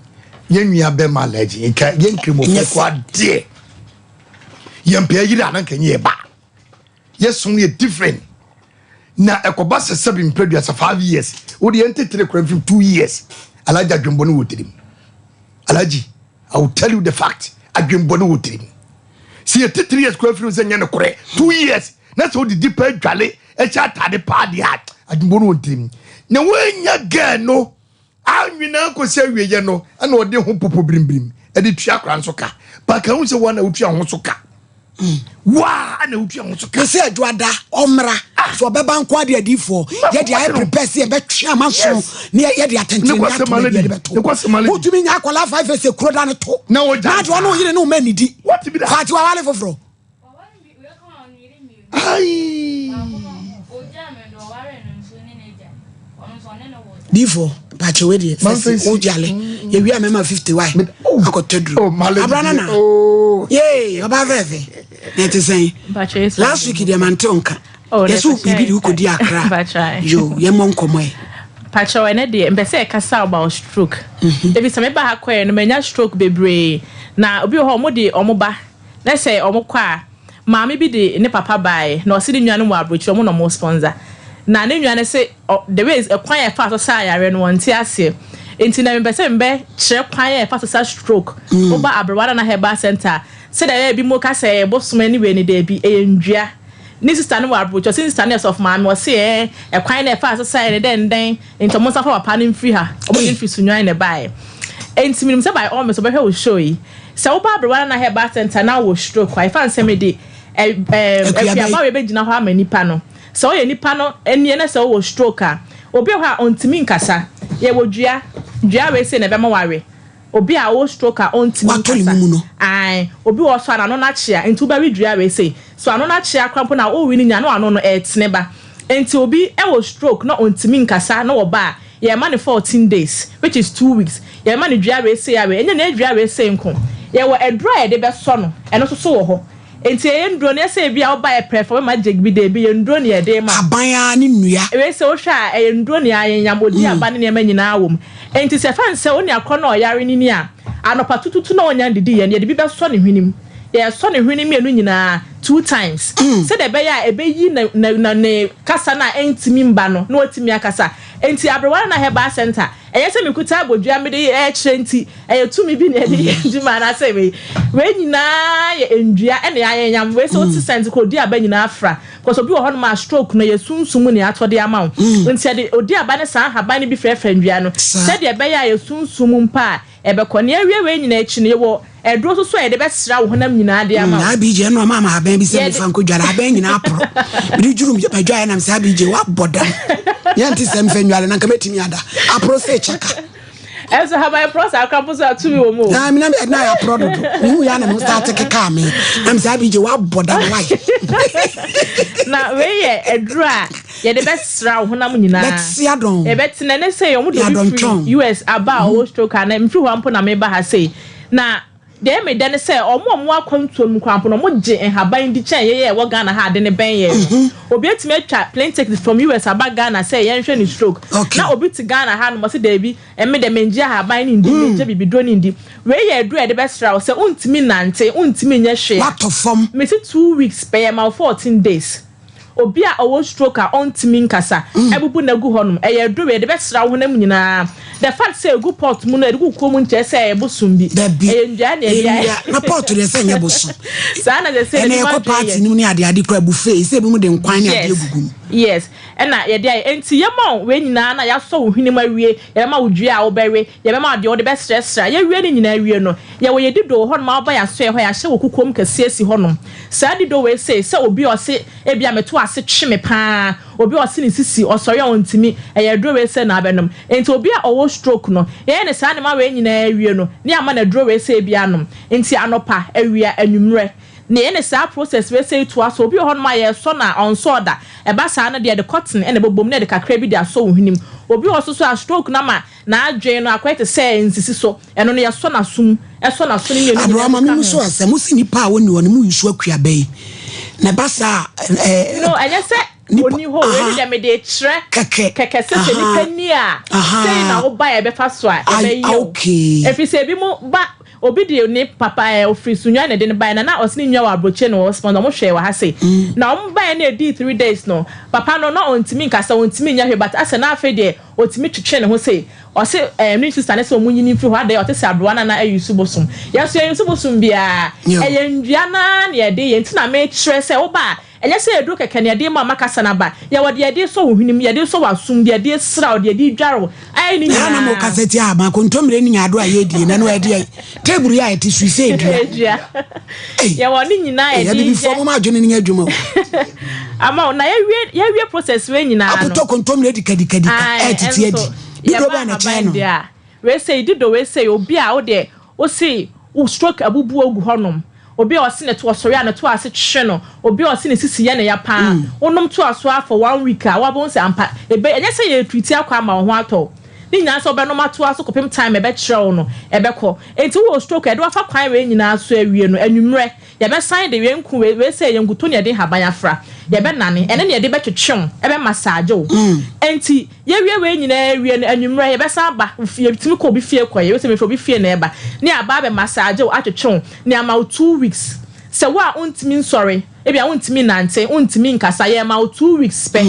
yenua be malaji yenkrimo kwa de yempe yira na kenye ba yesun ye different na ekoba se 7 previous 5 years odi entetre kwa 2 years alaji adwembo no wotirim alaji I will tell you the fact adwembo no wotirim si ye 3 years kwa firu se nyane kore 2 years na so di deeper dwale e cha tade pa de adwembo no wotirim na wenya ga no anwina ko se wieye no na ode ho popo brimbrim e de tua kran so ka ba ka hu se wana utua ho so ka wa na utua ho so ka se adwada omra so beba nko ade adifo ye de I prepare se be twa maso ne ye de atentene ya to be de beto utumi nya akola 5 years ekuro da ne to na do no yire no manidi what be that fati wa wale foforo ai difo bache we de o jale ye wi amema 50 why akotedru abrana na ye oba veve net say last week de mantonka yesu bibi du kodi akra yo ye mon komo e pacho we ne de mbese kasa about stroke ebi se me ba ha kwae no manya stroke bebre na obi ho mo de omoba na say omokwa maami bi de ne papa bae na osi de nnuane mu abrochi omo no mo sponsor na ne nnuane se the way kwan ya fa so sa yare no wonti ase enti na mbese mbe kire kwan ya fa so sa stroke oba abrewada na heba center se da bi mo ka se bosoma ni we ni da bi endua ni sister no abrochi sister ne of maami o se kwan na fa so sa ne den enti mo sa fa papa ni mfiri ha obo ni mfiri sunwan ne bae enti minim se by all me so be hwe wo show yi se oba abrewada na heba center na wo stroke kwai fa nseme de efiaba we be gina ho amanipa no so ye nipa no enie na so wo stroke a obi ho ontimi nkasa ye wo dua we se na be ma ware obi a wo stroke a ontimi nkasa ai obi wo so ana no na chia enti ba we dua we se so ano na chia krampo na o wi ni nya no ano no etne ba enti obi e wo stroke na ontimi nkasa na wo ba ye ma ne 14 days which is 2 weeks ye ma ne dua we se ya we enya na dua we se nko ye wo edro e de be so no eno so wo ho enti endro ne se bia oba e perform ma jegbi de bi endro ne de ma abanya ne nnua we se wo hwa endro ne ayenya modi abane ne manyina awom enti se fan se oni akọ na oyare ni a anopa tututu na onya didi ye ne de bi be so ne hwenim ye so ne hwenim enu nyina 2 times se de be ya ebe yi na ne kasa na entimi mba no na otimi akasa enti abrewa na heba center eye se mekuta abodua me de e chrenti eye tumi bi ne de ndima na se we nyina ye endua ene ayenya we se 80 cent ko di aba nyina afra because obi wo ma stroke no ye sunsumu ne atode ama nti de odi aba ne san haban ne bi frefra ndua no se de be ya ye sunsumu mpa ebekọ ne awie nyina echi ne wo edro so e de be sra wo honam nyina de ama na bije no ama haban bi se fa nkodwara haban nyina apro bi jurum je padwa na msa bije wa boda yanti se mfa nwale na kametimi ada apro se chaka eso haban process akampo so atumi wo mo na mi na ya pro do hu ya na mo start keka me na msa bije wa boda why na we ye edro a ye de be sra wo honam nyina e betina ne say yo mo do US aba o stroke na mfi ho ampo na me ba ha say na de me de ne say omo akwantuo mu kwampo no mo je enhaban di chen ye wo Ghana ha de ne ben ye obi etime atwa plane ticket from US aba Ghana say ye nhwe ni stroke na obi ti Ghana ha no mo se de bi me de menji haban ni ndi menje bibido ni ndi we ye edu e de be sra say untimi nante untimi nya hwe what of form me say 2 weeks pay ma 14 days obi a owo stroke a ontimi nkasa ebubu na gu honum e ye edu we de be sra ho na nyina the fact say gu pot mu na egu kom nche say e bosum bi e ndua na e na pot de say nya bosum sa na de say ni ma party ni mu ni ade kwa buffet say bi mu de nkwan ni ade egugum yes na ye de enti ye ma we nyina na ya so hwini ma wie ye ma odua a wo bewe ye ma de wo de be stress ye wie ni nyina wie no ye wo ye dido honum ma ba ya so ye ho ya hye wo kukom kase asi honum sa dido we say obi o se e bia meto ase tweme pa obi o se ni sisi osori o ntimi e ye do we say na abenom enti obi a owo stroke no ye ne sa ne ma we nyina wie no ne ama na do we say bia nom enti anopa awia anwumre ne ene sa process we say to aso obi ho no ma ye so na on so da e ba sa na de cotton ene bobom na de kakra bi de aso hwunim obi ho so a stroke na ma na adwen no akwete say nsisi so eno ne ye so na sum e so na so ne ye ni ama mi so asem usini pa woni woni mu yusu akua bai na ba sa no enye se oni ho we de me de keke se ni pani a say na wo ba e be fa so a e be yo okay if say bi mu ba obi de ni papa ofri sunwa na de ne ba na osini nwa wa broche no sponsor mo hwe wa ha say na o ba na di 3 days no papa no na ontimi nkasa ontimi nya hwe but ase na afa de otimi twetwe ne ho say o se ni sister ne se omunyi ni mfi ho ade o te se abroa na ayusu bosum ya so ayusu bosum bia eye ndua na na ye de ye ntina me kire se wo ba enye se edu keke ne de ma makasa na ba ya wo de de so hwunim ye de so wasum de de sra de de dwaro ai ni na mo kaseti a ma kontomre ni nyado a ye die na no ade table ya eti suicide ya wo ni nyina ye de bi fo mo ma adwene ni adwuma ama na ye wie process we nyina no apoto kontomre dikadika etiti adi bido ba na chano we say dido we say obi a wo de o say o stroke abubu ogu honom obi o se ne to osori na to ase hwe no obi o se ne sisi ye ne ya pa onom to aso for 1 week a wabon se ampa ebe enye se ye treat akwa ma ho ato ni nyina so be no ma to aso kopem time ebe kire no ebe ko enti wo stroke e do afa kwan we nyina so awie no anwumre ye be sign de we nku we say ye nguto ne de haban afra ye be nane ene ne de be twetwem ebe massage o enti ye wie we nyina awie no anwumre ye be san ba ye timi ko bi fie kwa ye se me fo bi fie na eba ne aba be massage o atwetwem ne ama 2 weeks se wa untimi sorry e bia untimi nante untimi nkasa ye ma 2 weeks pe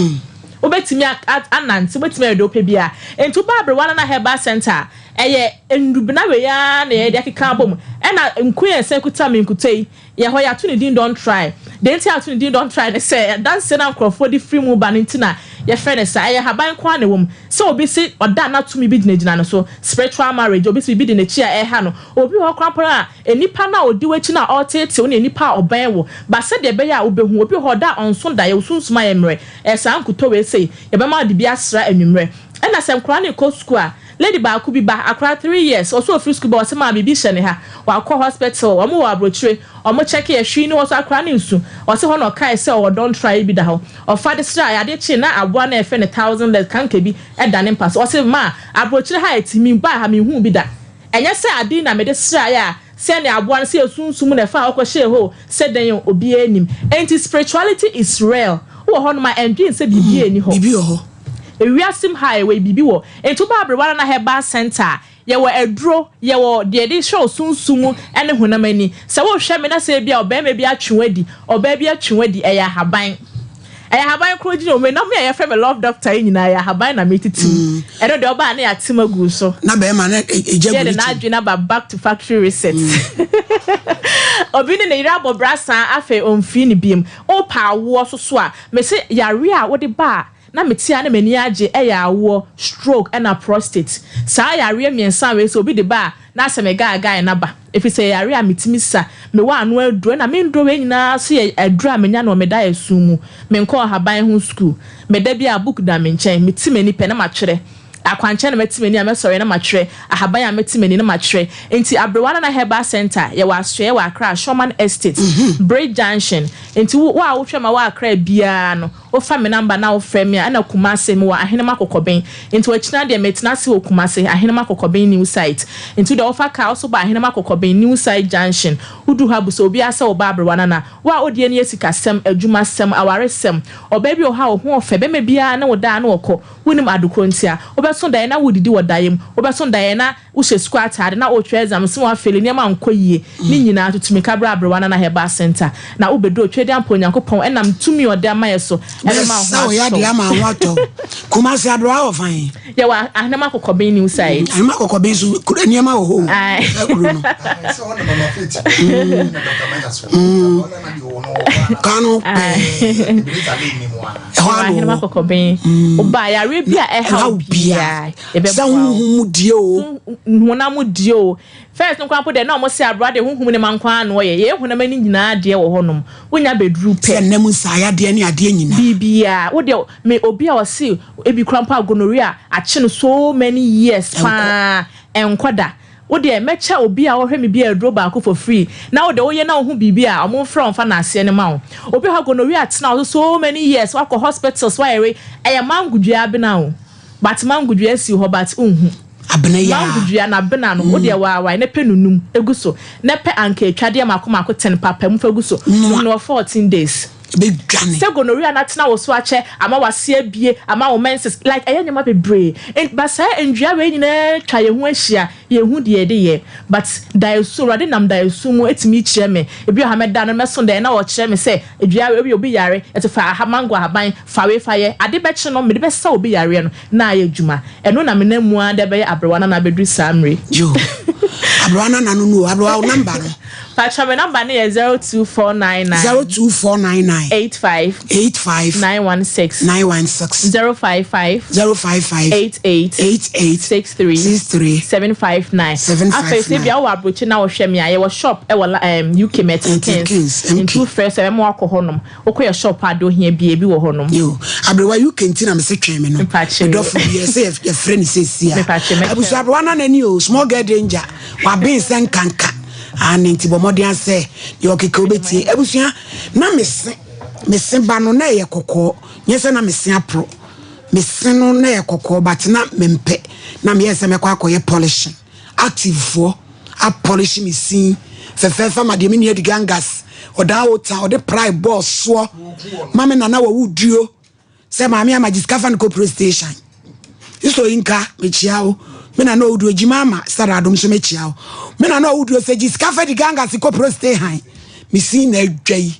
obetimi anante obetimi edo pe bia enti ba abrewa na herbal center eye endubna we ya na ye de akeka bom ena nkuye sekuta me nkutai ye ho ya to ne din don try den ti ato ne din don try ne say dance na nkrofo di free mu ba ne ntina ye frɛ ne sa ye haban kwa ne wom so obi si oda na to me bi dinagina no so spiritual marriage obi si bi di ne chi a ha no obi ho kwapra enipa na odi wachi na otete wo ne enipa oban wo ba se de be ya obehu obi ho da onso da ye usunsuma ye mre sa nkuto we say ye be ma de bi asra anwumre ena sem kra ne ko school a lady ba ku bi ba akra 3 years also free school boss ma bibi hye ne ha wa ko hospital omo wa abrochire omo check ye hwi ni wo so akra ne nsu o se ho no kai se o don't try bi da ho o fa de stra ya de chi na aboa na efe ne 1000 let kan ke bi e da ne pass o se ma abrochire ha etimi ba ha me hu bi da enye se adi na me de stra ya se ne aboa na se esunsum na fa akọ hye ho se den obi anim anti spirituality is real wo ho no ma endwin se bibi eni ho bibi ho ewiasim highway bibi wo entu ba abrewa na herbal center ye wo edro ye wo de show sunsumu ene honamani se wo hwe me na se bia obema bia atwewadi oba bia atwewadi eya haban kroji no me na me ye frɛ me love doctor nyina ya haban na metiti eno de oba na ya timagu so na be ma na ejagu na adwena ba back to factory reset obi ne yira bobrasa afa omfi ne biem o pa wo so a me se yare a wo de ba na metia na mani age awo stroke and a prostate sa yare miensa we so obi de ba na se me ga na ba efi se yare a metimi sa me wa anu aduro na me ndo we nyina so ye aduro a menya na me da esumu me nko haban ho school me da bia book da me nchen metimi ni pe na ma twere akwanche na metimeni amesori na matwere ahaban ya metimeni na matwere enti abrewana na herbal center ye wa aswe wa akra Shoman Estate Bridge Junction enti wa wo ma wa akra bia no wo fa me number na wo frame ya na Kumase me wa ahenema kokoben enti wa china de metina se wo Kumase ahenema kokoben new site enti de offer ka also ba ahenema kokoben new site junction udu ha bu so obi asa wo ba abrewana na wa odie ne yesika sem adwuma sem aware sem oba bi o ha wo ho ofe be me bia na wo da na wokọ wonim adokontia so Diana would do what Diam, Oberson Diana, which is squat had now treasure and some feeling Yaman Koye, Nina to make a brabber one and a bar center. Now Ubedo trade and Ponyanko, and I'm to me or damn my so. Now, Yama, Wato, Kumasi Adra fine. There were a Namako Cobain new side. And Marco Cobain could any amount of home. Cano, Marco Cobain, by Arabia, how be. Dio Mudio. First, no campo de no mo say abroad who ne mankwan no ye hu na mani nyina de wo honom wonya bedru pe nemu saya de ne ade nyina bibia wo de me obi a wo se ebi krampa gonorrhea ache no so many years pa enkoda wo de mecha obi a wo hwe me bia adro ba ko for free na wo de wo ye na wo hu bibia o mo from fa na ase ne ma wo obi ha gonorrhea tena so many years wa ko hospitals wa ere mangudua abena wo but mangudua si ho but unhu abena ya mangudua na abena no wo de wa ne penunum eguso ne pe anka twade makoma ko 10 papa mu faguso no 14 days be dwane se gonorrhea na tena wo so ache ama wase abie ama wo menses like nyama bebre but say ndua we nyina twa ye hu ahia ye hu de ye but daiso rade nam daiso mu etimi kire me ebi o ha meda no meso de na wo kire me say edua we obi yare etefa ha mango haban fa we fa ye ade be kye no me de be sa obi yare no na ye djuma eno na me na mu ade be abrewana na bedru samre yo abrewana na no abrewa number no Pacha my number is 02499 02499 85 916 055 88 63 759 after say bia wo abrochi na wo hwe me aye wo shop e wo UK Metikins into first e mo akohonom okoye shop ado hia bia bi wo honom yo abrewa UK ntina me se twen me no dofu bia se ye friend se sia abusu abrewa na nani o small girl danger wa bin sen kanka anenti bomodian se yo keke obeti ebusua na mesen ba no na ye kokko nyese na mesen apro mesen no na ye kokko but na mempe na me yese me kwa akoye polishing active for a polish mesin fefa ma de me ne gangas oda ota ode pride boss so mama na wa wuduo se ma me amagiskafa no corporate station iso inka me chiao me na no wuduo jimama saradom so me chiao me na no wuduo se giskafa di gangas corporate station han mesin na adwai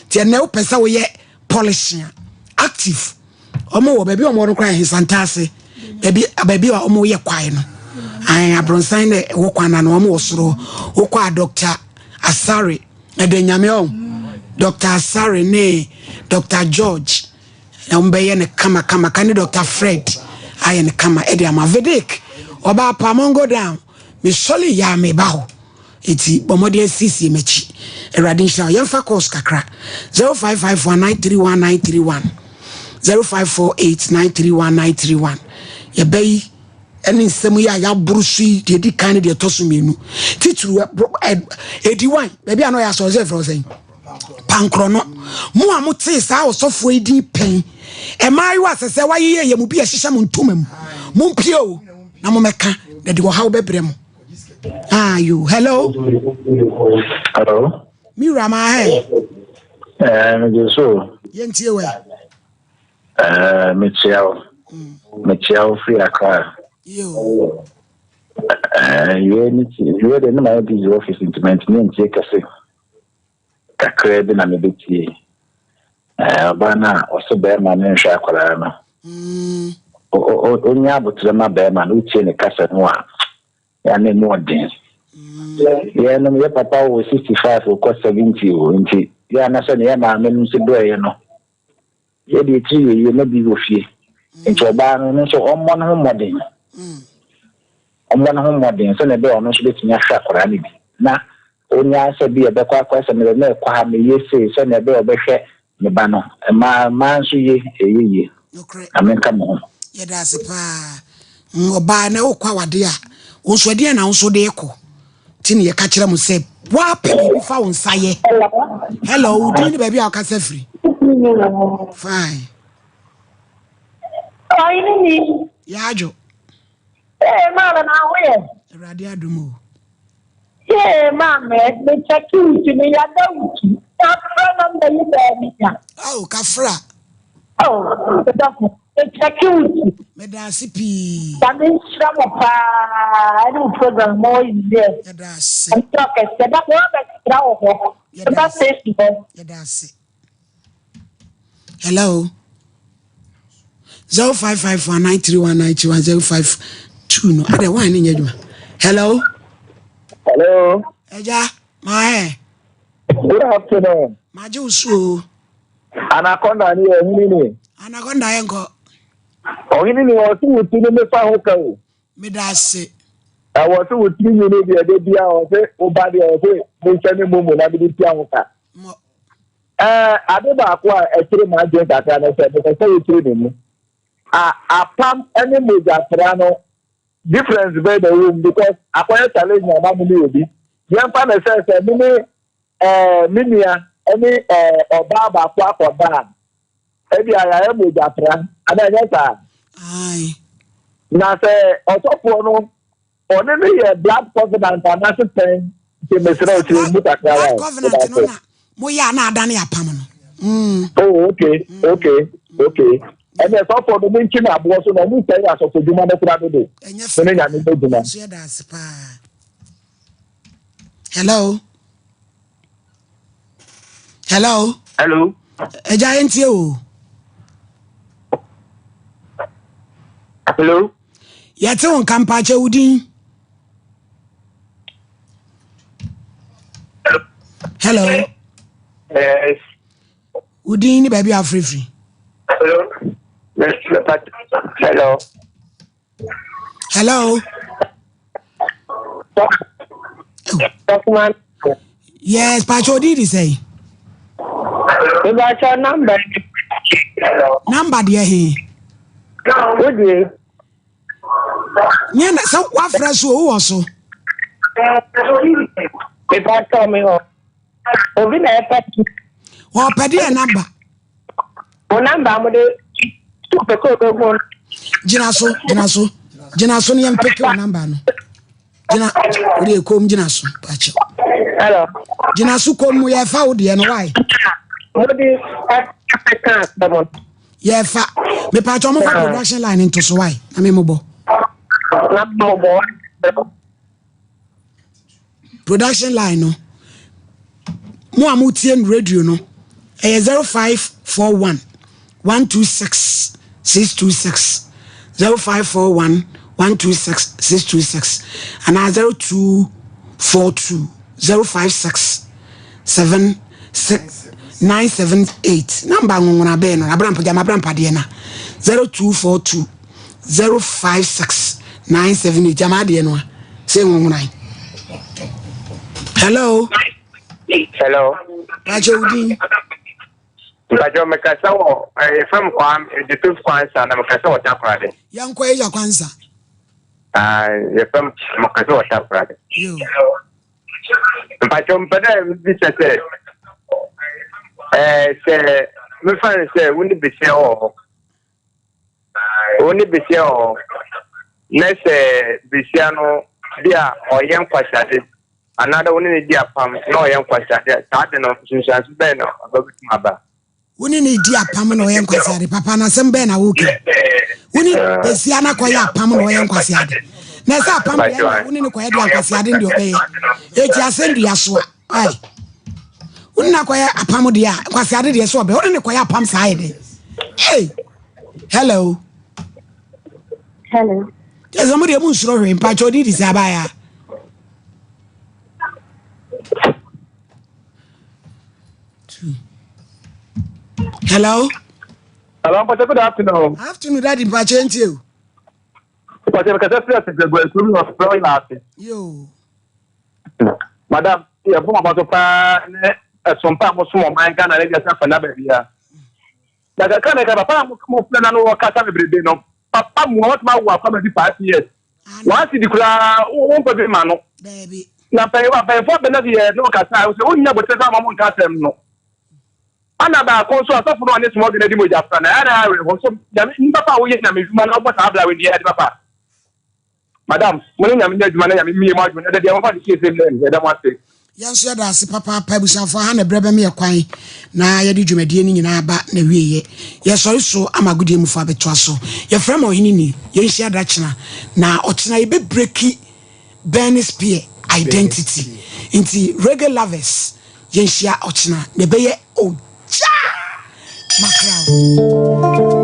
ti na upesa wo ye polishing active omo wo baby omo no kra hisantase baby omo ye kwai no ai abronsan ne wo kwana no omo osoro wo kwa Dr. Asare edenyame o Dr. Asare ne Dr. George na mbeye ne kama kan Dr. Fred aye ne kama ede amavedik oba pa mongo down me soli ya me baho eti bomode sisi mechi eradisha yemfa course kakra 0551931931 0548931931 ye bay eni nsemu ya burusu de di kan de toso menu titru ediwan baby ano ya so ze frozen pankrono mu amuti sa osofo edi pen e mayu asese waye ye mu bi ehihye mu ntomam mu mpio na mo meka de wo hawo bebrem you hello Mira ma he me so yentie we me chiao free akra yo you de na my busy office intimate ni ntie kase kakra bi na me betie bana oso be ma ne hwa akwara na onya abotre ma be ma no tie ne kase no a ya ne no den Yeah, no, your papa was 65 or cost 70. Yeah, na so ne ma me nso do ye no. Ye de ti ye no bi ofie. Nti oba no so ommo no modern. Ommo no modern so ne be ono so betumi ahwa akora ne bi. Na onya se bi e be kwa kwa se me na kwa ha me yese so ne be obehwe ne ba no. Ma nso ye eyeye. Amen ka mo. Ye da se pa. Oba na okwa wade a. Onso de na onso de eko. Tini ye ka kire mo se wa pe bi fa won saye. Hello, do you baby aka se free? Fine. Oh, you need. Yajo. Hey, mama, now where? Radio Adumo. Yeah, mama, me check you to me. I don't. Oh, Kafra. Oh, the doctor. Check you. Medasipi. That means I don't program more is there. Yadasi. I'm talking. That one Yadasi. Hello. 0554931931 no. Ade one in your. Hello. Hello. Eja, my. Good afternoon. Majusu. Anaconda ni ehini. Anaconda enko. Ohini ni wo tu tu ni mefa hoka o. Medase. Wo tu tu ni ni de bia o se o ba de o se mo ntani mo na bi ti ahoka. Ade ba ko a ekire ma je kaka na se be se ekire ni. Apam any moja trano difference be the room because akoya challenge na ma mu obi. Yempa na se minia any oba ba ko akoba. Ebi aya moja tran ana nyata. Ai. Na se otofo no one me ye blood covenant and na se ten ke mesra o tiri mu takra. Blood covenant no na mo ya na adane apam no. Oh, okay. And there's also the mention of was on a new day as of the Juma Prado. Hello. Hello. Hello. A giant you. Hello. Yet on Campacha Udin. Hello. Yes. Udin, baby, are free. Hello. Hello. Hello. Document. Yes, Pacho did he say? What's your number? Number, dear, he. Would you? Yeah, so what fresh who also? If I tell me, over there, or pedia number. One number, Jinaso ni mpeke wa namba no. Jina uri kom jinaso pacho. Hello. Jinaso kom mu ye fa odi no why? Odi ye fa me pacho mo fa production line into so why? Na me mo bo. Production line no. Mo amutie radio no. 0541 126 626 0541 126 626 and 0242 056 978 number ngona be no abrampa de na 0242 056 978 jama de no say ngona. Hello. Pacho Bajo mekasa wo fam kwam de tuf kwansa na mekasa wo takrade. Yanko ya kwanza. Ye fam mekasa wo takrade. Yo. Bajo mpeda bisete. Se me fan se woni bisia o. Woni bisia o. Na se bisia no dia o yen kwasade. Another one in the pam no yen kwasade. Tade no sunsansu be no ababutuma. Woni ni di apam no yen kwasiade papa na sembe na woke woni esia na koya apam no yen kwasiade na sa apam ya woni ni koya di kwasiade ndi obeye eji asendu ya so ai woni na koya apam di a kwasiade di so obe woni ni koya apam sa ide. Hey, hello Hello. Somebody mu nsuro hwe mpacho di say abaya Hello. Hello, but good afternoon. Afternoon, Daddy. Patient you. But you can just Yo. Madam, you're born about to pay some time or some of my gun and I for another year. Like I can't have a palm of plan and work out every day. No, Papa, what my work for 5 years. Once you declare, won't be man. Baby. Now, pay what by 4 years, no cat. I was only able to tell my mom cat them. No. Another console, I thought for this more than a demo Japan. I was some Papa, we have man of what I have with the head, Papa. Madam, when I'm in the money, I'm in me, my mother, they are not the case in them. I don't want to say. Yes, sir, that's Papa Pebbles for 100 brother me a quine. Now, you did you median in our back, no way. Yes, also, I'm a good deal for the trousseau. Your friend or hini, you share that china. Now, Otina, be breaky, Bernice Pier, identity. Into regular lovers, Yenshia Ochina, the Bayer, oh, cha! Macron.